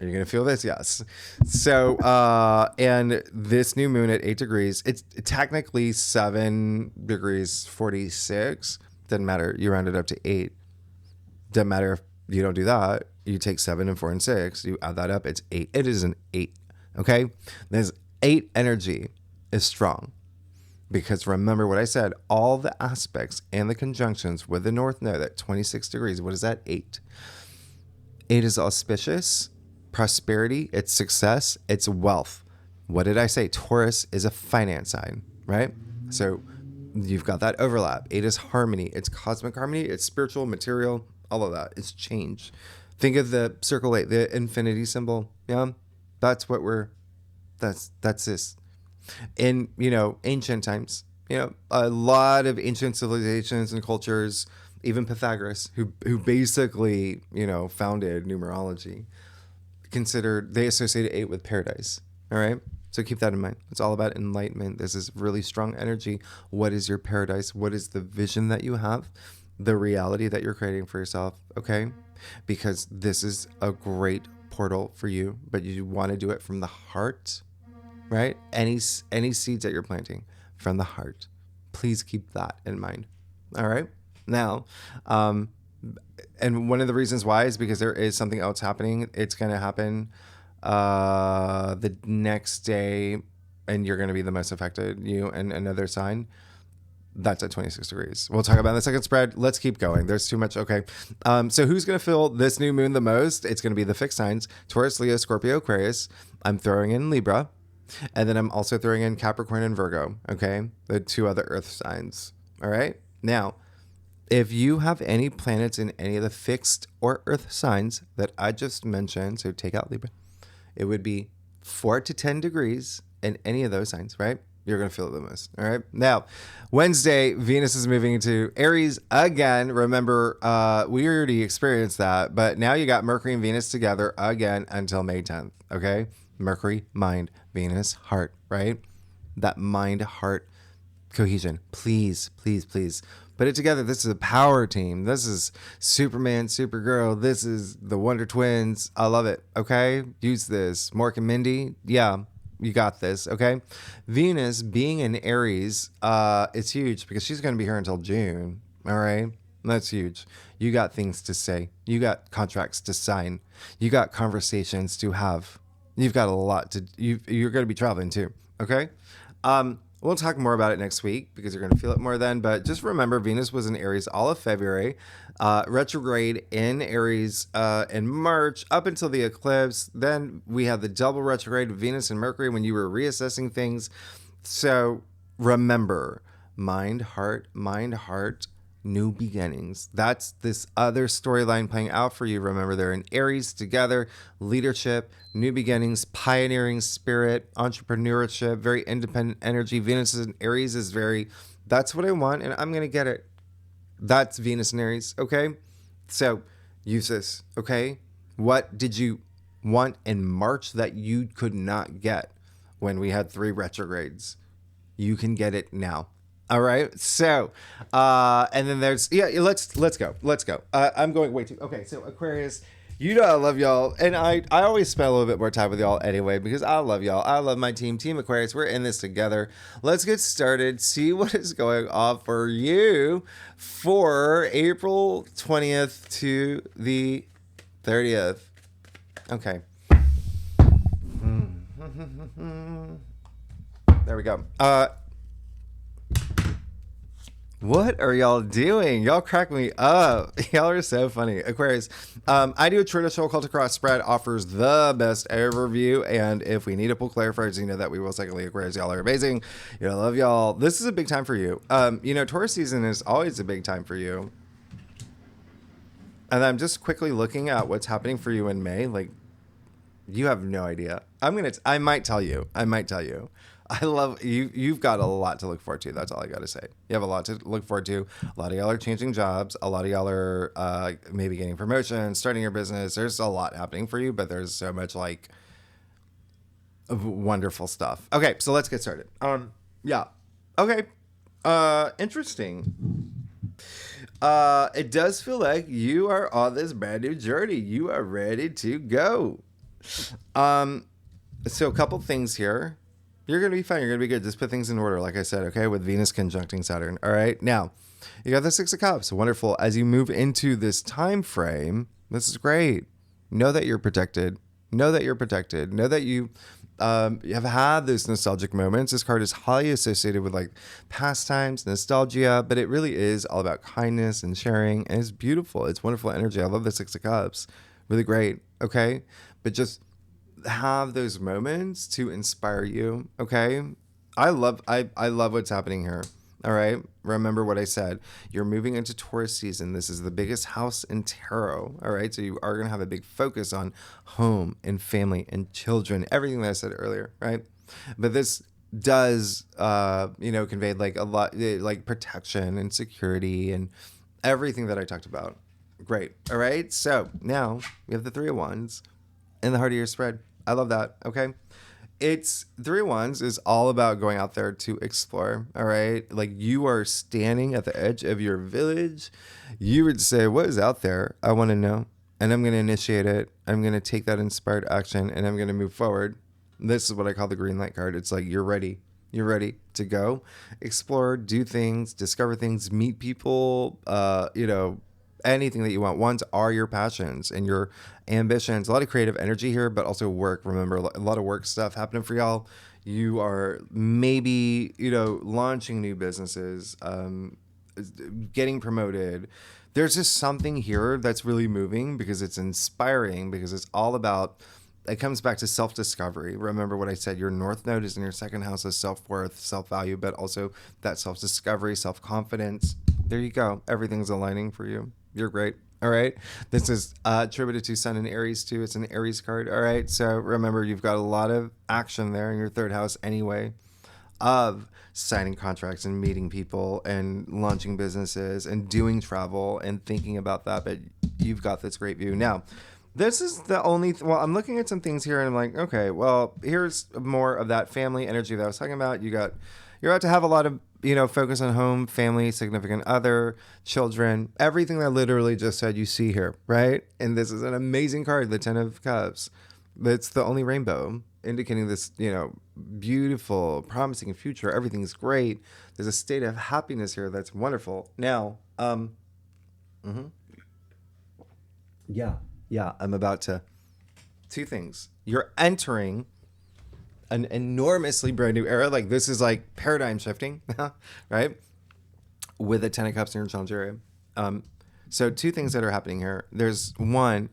Are you going to feel this? Yes. So, and this new moon at 8 degrees, it's technically 7 degrees 46. Doesn't matter. You round it up to 8. Doesn't matter if you don't do that. You take 7 and 4 and 6. You add that up. It's 8. It is an 8. Okay? This 8 energy is strong. Because remember what I said, all the aspects and the conjunctions with the North Node at 26 degrees. What is that? 8. 8 is auspicious, prosperity, it's success, it's wealth. What did I say? Taurus is a finance sign, right? So you've got that overlap. 8 is harmony. It's cosmic harmony. It's spiritual, material, all of that. It's change. Think of the circle 8, the infinity symbol. Yeah, that's this. In, ancient times, a lot of ancient civilizations and cultures, even Pythagoras, who basically, founded numerology, they associated 8 with paradise. All right. So keep that in mind. It's all about enlightenment. This is really strong energy. What is your paradise? What is the vision that you have? The reality that you're creating for yourself. Okay. Because this is a great portal for you, but you want to do it from the heart, right? Any seeds that you're planting from the heart. Please keep that in mind. All right. Now, And one of the reasons why is because there is something else happening. It's going to happen the next day, and you're going to be the most affected, you and another sign. That's at 26 degrees. We'll talk about the second spread. Let's keep going. There's too much. Okay. So who's going to feel this new moon the most? It's going to be the fixed signs: Taurus, Leo, Scorpio, Aquarius. I'm throwing in Libra. And then I'm also throwing in Capricorn and Virgo. Okay. The two other earth signs. All right. Now, if you have any planets in any of the fixed or earth signs that I just mentioned, so take out Libra, it would be 4 to 10 degrees in any of those signs, right? You're going to feel it the most. All right. Now, Wednesday, Venus is moving into Aries again. Remember, we already experienced that, but now you got Mercury and Venus together again until May 10th. Okay. Mercury, mind, Venus, heart, right? That mind heart cohesion. Please, please, please put it together. This is a power team. This is Superman, Supergirl. This is the Wonder Twins. I love it. Okay. Use this. Mork and Mindy. Yeah. You got this, okay? Venus being in Aries, it's huge because she's going to be here until June, all right? That's huge. You got things to say. You got contracts to sign. You got conversations to have. You've got a lot to. You're going to be traveling too, okay? We'll talk more about it next week because you're going to feel it more then. But just remember, Venus was in Aries all of February, retrograde in Aries in March up until the eclipse. Then we had the double retrograde of Venus and Mercury when you were reassessing things. So remember, mind, heart, new beginnings. That's this other storyline playing out for you. Remember, they're in Aries together, leadership, new beginnings, pioneering spirit, entrepreneurship, very independent energy. Venus in Aries is very, that's what I want and I'm going to get it. That's Venus in Aries. Okay. So use this. Okay. What did you want in March that you could not get when we had 3 retrogrades? You can get it now. All right. So, and then there's, let's go. I'm going way too. Okay. So Aquarius, you know, I love y'all. And I always spend a little bit more time with y'all anyway, because I love y'all. I love my team, Team Aquarius. We're in this together. Let's get started. See what is going on for you for April 20th to the 30th. Okay. There we go. What are y'all doing? Y'all crack me up. Y'all are so funny. Aquarius, I do a traditional cult across spread, offers the best overview. And if we need to pull clarifiers, you know that we will. Secondly, Aquarius, y'all are amazing. You know, I love y'all. This is a big time for you. You know, Taurus season is always a big time for you. And I'm just quickly looking at what's happening for you in May. Like, you have no idea. I might tell you. I love you. You've got a lot to look forward to. That's all I got to say. You have a lot to look forward to. A lot of y'all are changing jobs. A lot of y'all are maybe getting promotions, starting your business. There's a lot happening for you, but there's so much like wonderful stuff. Okay, so let's get started. Yeah. Okay. Interesting. It does feel like you are on this brand new journey. You are ready to go. So a couple things here. You're going to be fine. You're going to be good. Just put things in order, like I said, okay, with Venus conjuncting Saturn. All right. Now, you got the 6 of Cups. Wonderful. As you move into this time frame, this is great. Know that you're protected. Know that you have had those nostalgic moments. This card is highly associated with like pastimes, nostalgia, but it really is all about kindness and sharing. And it's beautiful. It's wonderful energy. I love the 6 of Cups. Really great. Okay. But just have those moments to inspire you. Okay. I love what's happening here. All right. Remember what I said. You're moving into Taurus season. This is the biggest house in tarot. All right. So you are going to have a big focus on home and family and children, everything that I said earlier. Right. But this does, convey like a lot, like protection and security and everything that I talked about. Great. All right. So now we have the 3 of Wands in the heart of your spread. I love that. Okay. It's 3 of Wands is all about going out there to explore. All right. Like you are standing at the edge of your village. You would say, what is out there? I want to know. And I'm going to initiate it. I'm going to take that inspired action and I'm going to move forward. This is what I call the green light card. It's like, you're ready. You're ready to go explore, do things, discover things, meet people, anything that you want. Wands are your passions and your ambitions. A lot of creative energy here, but also work. Remember, a lot of work stuff happening for y'all. You are maybe, launching new businesses, getting promoted. There's just something here that's really moving because it's inspiring, because it's all about, it comes back to self-discovery. Remember what I said, your North Node is in your second house of self-worth, self-value, but also that self-discovery, self-confidence. There you go. Everything's aligning for you. You're great. All right. This is attributed to Sun and Aries too. It's an Aries card. All right. So remember, you've got a lot of action there in your third house anyway, of signing contracts and meeting people and launching businesses and doing travel and thinking about that. But you've got this great view. Now, this is the only, well, I'm looking at some things here and I'm like, okay, well, here's more of that family energy that I was talking about. You're about to have a lot of, focus on home, family, significant other, children, everything that literally just said you see here, right? And this is an amazing card, the 10 of Cups. It's the only rainbow, indicating this, beautiful, promising future. Everything's great. There's a state of happiness here that's wonderful. Now, yeah, I'm about to, two things. You're entering an enormously brand new era. Like, this is like paradigm shifting, right? With the 10 of Cups in your challenge area. So two things that are happening here. There's one,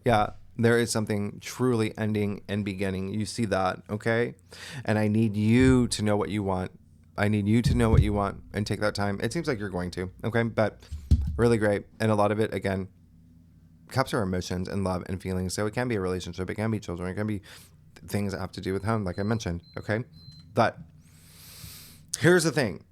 there is something truly ending and beginning. You see that, okay? And I need you to know what you want. I need you to know what you want and take that time. It seems like you're going to, okay? But really great. And a lot of it, again, Cups are emotions and love and feelings. So it can be a relationship. It can be children. It can be things that have to do with home, like I mentioned, okay? But here's the thing.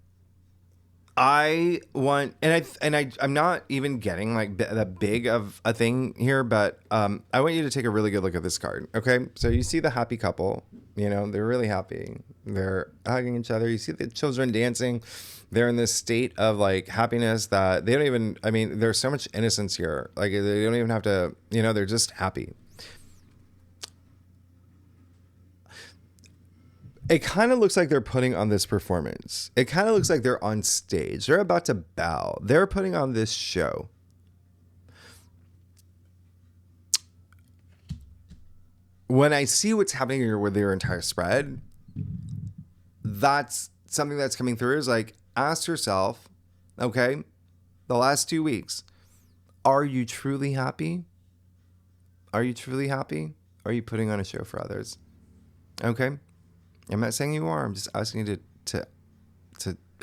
I want, I'm not even getting like that big of a thing here, but I want you to take a really good look at this card, okay? So you see the happy couple, they're really happy. They're hugging each other. You see the children dancing. They're in this state of like happiness that they don't even, there's so much innocence here. Like, they don't even have to, they're just happy. It kind of looks like they're putting on this performance. It kind of looks like they're on stage. They're about to bow. They're putting on this show. When I see what's happening here with their entire spread, that's something that's coming through, is like, ask yourself, okay, the last 2 weeks, are you truly happy? Are you truly happy? Are you putting on a show for others? Okay. I'm not saying you are. I'm just asking you to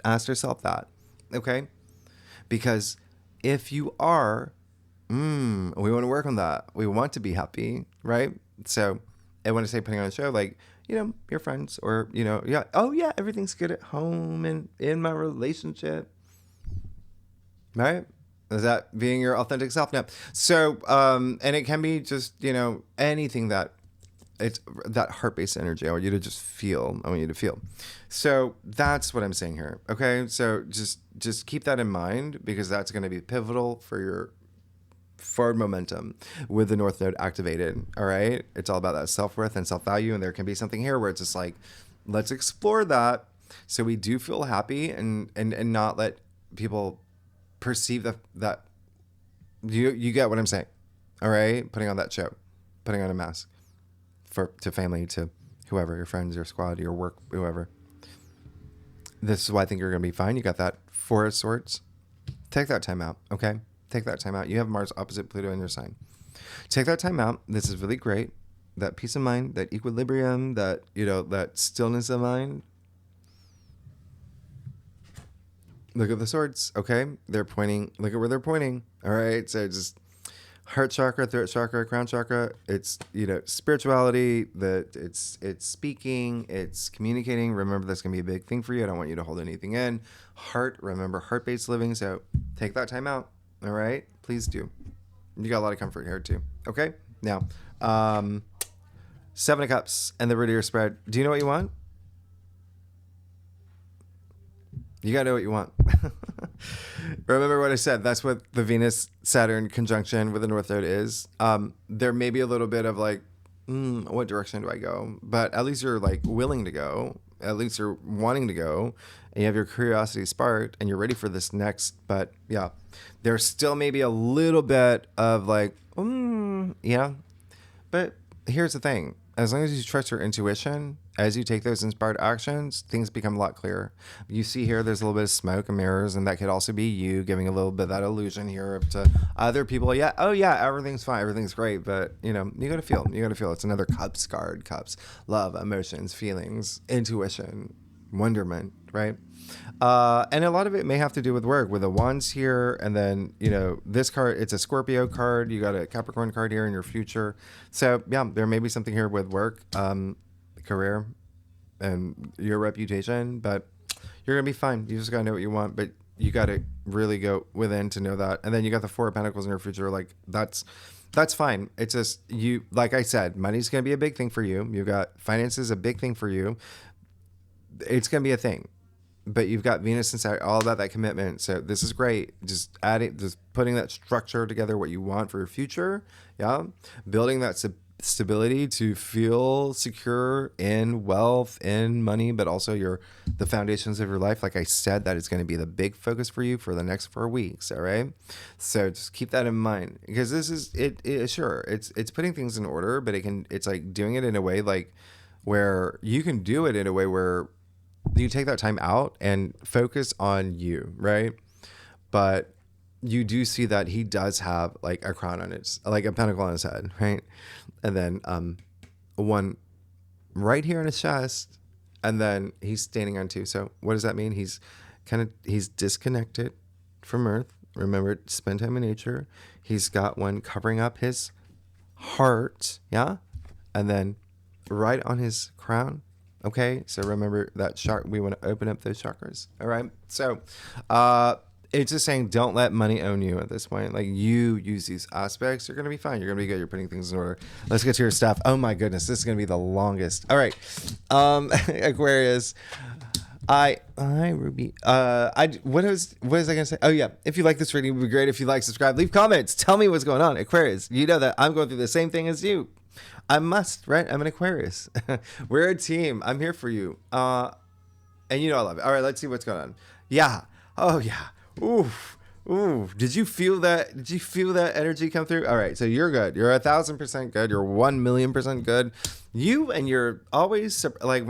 ask yourself that, okay? Because if you are, we want to work on that. We want to be happy, right? So, and when I say putting on a show, like, your friends or, everything's good at home and in my relationship, right? Is that being your authentic self? No. So, and it can be just, anything that, it's that heart-based energy. I want you to just feel. I want you to feel. So that's what I'm saying here. Okay. So just keep that in mind, because that's going to be pivotal for your forward momentum with the North Node activated. All right. It's all about that self-worth and self-value. And there can be something here where it's just like, let's explore that. So we do feel happy and not let people perceive that you get what I'm saying. All right. Putting on that show, putting on a mask. To family, to whoever, your friends, your squad, your work, whoever. This is why I think you're going to be fine. You got that Four of Swords. Take that time out, okay? Take that time out. You have Mars opposite Pluto in your sign. Take that time out. This is really great. That peace of mind, that equilibrium, that, that stillness of mind. Look at the swords, okay? They're pointing. Look at where they're pointing. All right, so just heart chakra, throat chakra, crown chakra. It's, spirituality, it's speaking, it's communicating. Remember, that's going to be a big thing for you. I don't want you to hold anything in. Heart, remember, heart-based living. So take that time out. All right. Please do. You got a lot of comfort here too. Okay. Now, 7 of Cups and the root of your spread. Do you know what you want? You got to know what you want. Remember what I said. That's what the Venus-Saturn conjunction with the North Node is. There may be a little bit of like, what direction do I go? But at least you're like willing to go. At least you're wanting to go. and you have your curiosity sparked and you're ready for this next. But yeah, there's still maybe a little bit of like, yeah. But here's the thing. As long as you trust your intuition, as you take those inspired actions, things become a lot clearer. You see here, there's a little bit of smoke and mirrors, and that could also be you giving a little bit of that illusion here to other people. Yeah, oh yeah, everything's fine, everything's great, but you know, you gotta feel. You gotta feel. It's another cups card. Cups, love, emotions, feelings, intuition, wonderment, right? And a lot of it may have to do with work, with the wands here, and then you know this card. It's a Scorpio card. You got a Capricorn card here in your future. So yeah, there may be something here with work, career, and your reputation, but you're gonna be fine. You just gotta know what you want, but you gotta really go within to know that. And then you got the Four of Pentacles in your future. Like that's fine. It's just you. Like I said, money's gonna be a big thing for you. You got finances, a big thing for you. It's gonna be a thing. But you've got Venus inside, all about that commitment. So this is great. Just adding, just putting that structure together, what you want for your future. Yeah. Building that stability to feel secure in wealth, in money, but also the foundations of your life. Like I said, that is going to be the big focus for you for the next 4 weeks. All right. So just keep that in mind, because this is sure, it's putting things in order, but it's like doing it in a way like where you can do it in a way where you take that time out and focus on you, right? But you do see that he does have like a crown on his, like a pentacle on his head, right? And then one right here on his chest, and then he's standing on 2. So what does that mean? He's disconnected from Earth. Remember, spend time in nature. He's got one covering up his heart, yeah? And then right on his crown. Okay, so remember that we want to open up those chakras. All right, so it's just saying don't let money own you at this point. Like you use these aspects, you're gonna be fine. You're gonna be good. You're putting things in order. Let's get to your stuff. Oh my goodness, this is gonna be the longest. All right, Aquarius. Ruby. What was I gonna say? Oh yeah, if you like this reading, it would be great if you like, subscribe, leave comments, tell me what's going on, Aquarius. You know that I'm going through the same thing as you. I must, right? I'm an Aquarius. We're a team. I'm here for you. And you know I love it. All right, let's see what's going on. Yeah. Oh yeah. Oof. Ooh. Did you feel that? Did you feel that energy come through? All right. So you're good. You're 1,000% good. You're 1,000,000% good. You and you're always like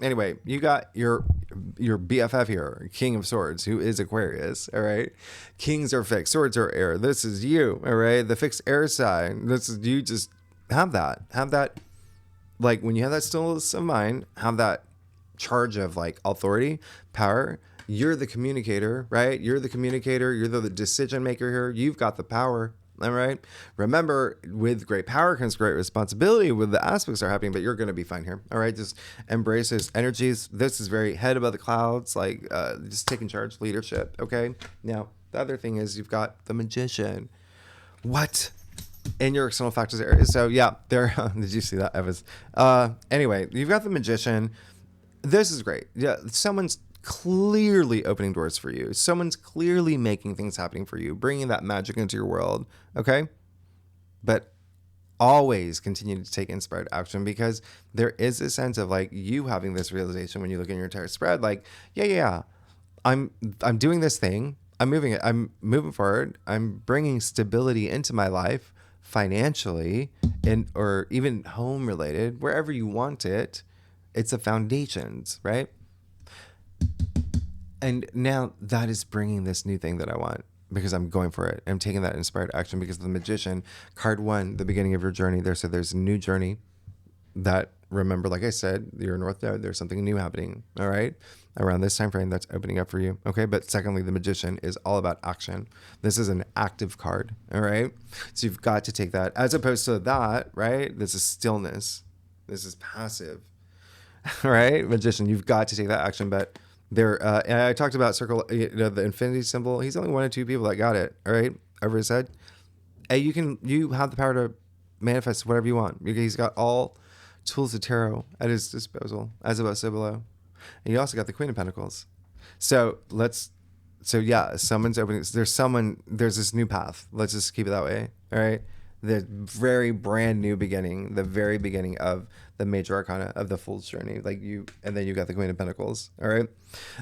anyway, you got your BFF here, King of Swords, who is Aquarius. All right. Kings are fixed. Swords are air. This is you. All right. The fixed air sign. This is you. Just have that, like when you have that stillness of mind, have that charge of like authority, power. You're the communicator, right? You're the communicator. You're the decision maker here. You've got the power. All right. Remember, with great power comes great responsibility when the aspects are happening, but you're going to be fine here. All right. Just embrace those energies. This is very head above the clouds, like just taking charge, leadership. Okay. Now, the other thing is you've got the Magician. What? In your external factors area. So yeah, there. Did you see that, Evans? Anyway, you've got the Magician. This is great. Yeah, someone's clearly opening doors for you. Someone's clearly making things happening for you, bringing that magic into your world. Okay, but always continue to take inspired action, because there is a sense of like you having this realization when you look at your entire spread. Like, yeah, I'm doing this thing. I'm moving it. I'm moving forward. I'm bringing stability into my life. Financially, or even home related, wherever you want it, it's the foundations, right? And now that is bringing this new thing that I want, because I'm going for it. I'm taking that inspired action because of the Magician, card 1, the beginning of your journey there. So there's a new journey that, remember, like I said, your North Node, there's something new happening. All right. Around this time frame that's opening up for you. Okay. But secondly, the Magician is all about action. This is an active card. All right. So you've got to take that, as opposed to that, right? This is stillness. This is passive. All right. Magician, you've got to take that action. But there, and I talked about the infinity symbol. He's only 1 of 2 people that got it. All right. Over his head. Hey, you have the power to manifest whatever you want. He's got all tools of tarot at his disposal, as above, so below. And you also got the Queen of Pentacles. So yeah, someone's opening. There's this new path. Let's just keep it that way. All right. the very brand new beginning, the very beginning of the major arcana of the Fool's journey. And then you got the Queen of Pentacles. All right.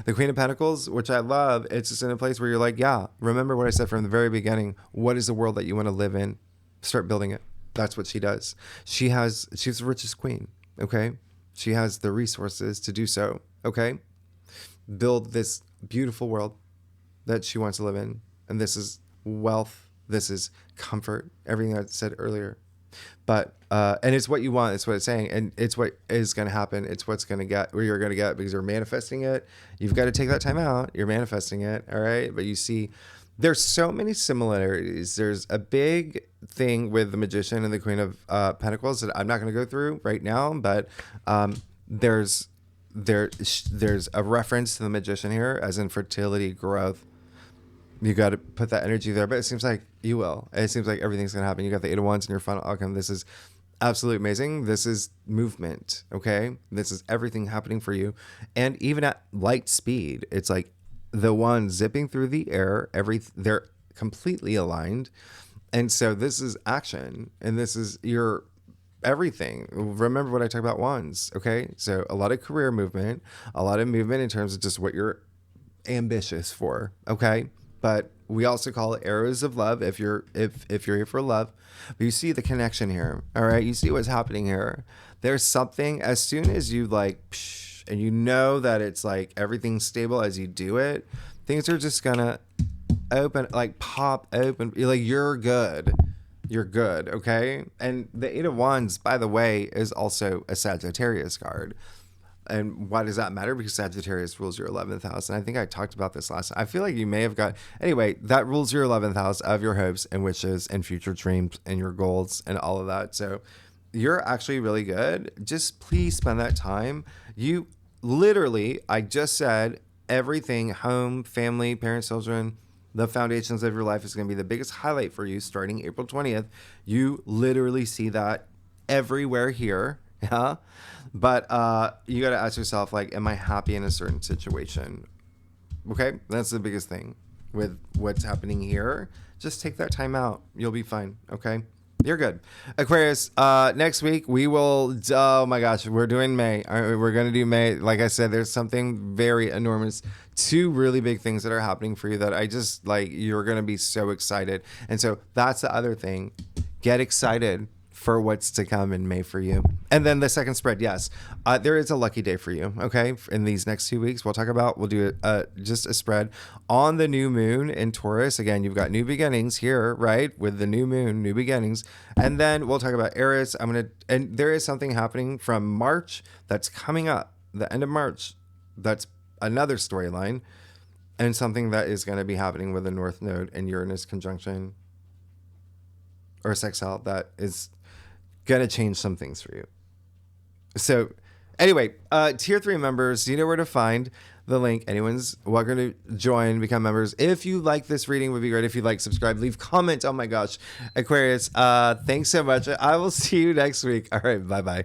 The Queen of Pentacles, which I love, it's just in a place where you're like, yeah, remember what I said from the very beginning. What is the world that you want to live in? Start building it. That's what she does. She's the richest queen. Okay. She has the resources to do so. Okay. Build this beautiful world that she wants to live in. And this is wealth. This is comfort. Everything I said earlier. But, and it's what you want. It's what it's saying. And it's what is going to happen. It's what's going to get where you're going to get because you're manifesting it. You've got to take that time out. You're manifesting it. All right. But you see, there's so many similarities. There's a big thing with the Magician and the Queen of Pentacles that I'm not going to go through right now. But there's a reference to the Magician here as in fertility, growth. You got to put that energy there, but it seems like you will. It seems like everything's going to happen. You got the Eight of Wands in your final outcome. This is absolutely amazing. This is movement, okay? This is everything happening for you. And even at light speed, it's like the wands zipping through the air. They're completely aligned. And so this is action, and this is your everything. Remember what I talked about wands, okay? So a lot of career movement, a lot of movement in terms of just what you're ambitious for, okay? But we also call it arrows of love if you're here for love. But you see the connection here, all right? You see what's happening here. There's something as soon as you and you know that it's like everything's stable as you do it, things are just gonna open, like pop open. You're good. You're good, okay? And the Eight of Wands, by the way, is also a Sagittarius card. And why does that matter? Because Sagittarius rules your 11th house. And I think I talked about this last time. I feel like you may have anyway, that rules your 11th house of your hopes and wishes and future dreams and your goals and all of that. So you're actually really good. Just please spend that time. You literally, I just said everything, home, family, parents, children, the foundations of your life is going to be the biggest highlight for you starting April 20th. You literally see that everywhere here. Yeah. But you got to ask yourself, am I happy in a certain situation? Okay. That's the biggest thing with what's happening here. Just take that time out. You'll be fine. Okay. You're good. Aquarius, next week we will, oh my gosh, we're doing May. We're going to do May. Like I said, there's something very enormous, 2 really big things that are happening for you that I just you're going to be so excited. And so that's the other thing. Get excited for what's to come in May for you. And then the second spread, yes, there is a lucky day for you, okay? In these next 2 weeks, we'll do just a spread on the new moon in Taurus. Again, you've got new beginnings here, right? With the new moon, new beginnings. And then we'll talk about Eris. And there is something happening from March that's coming up, the end of March. That's another storyline and something that is going to be happening with the North Node and Uranus conjunction or sextile that is gonna change some things for you. So anyway, tier 3 members, you know where to find the link. Anyone's welcome to join, become members. If you like this reading, would be great if you subscribe, leave comment. Oh my gosh, Aquarius, thanks so much. I will see you next week. All right, bye-bye.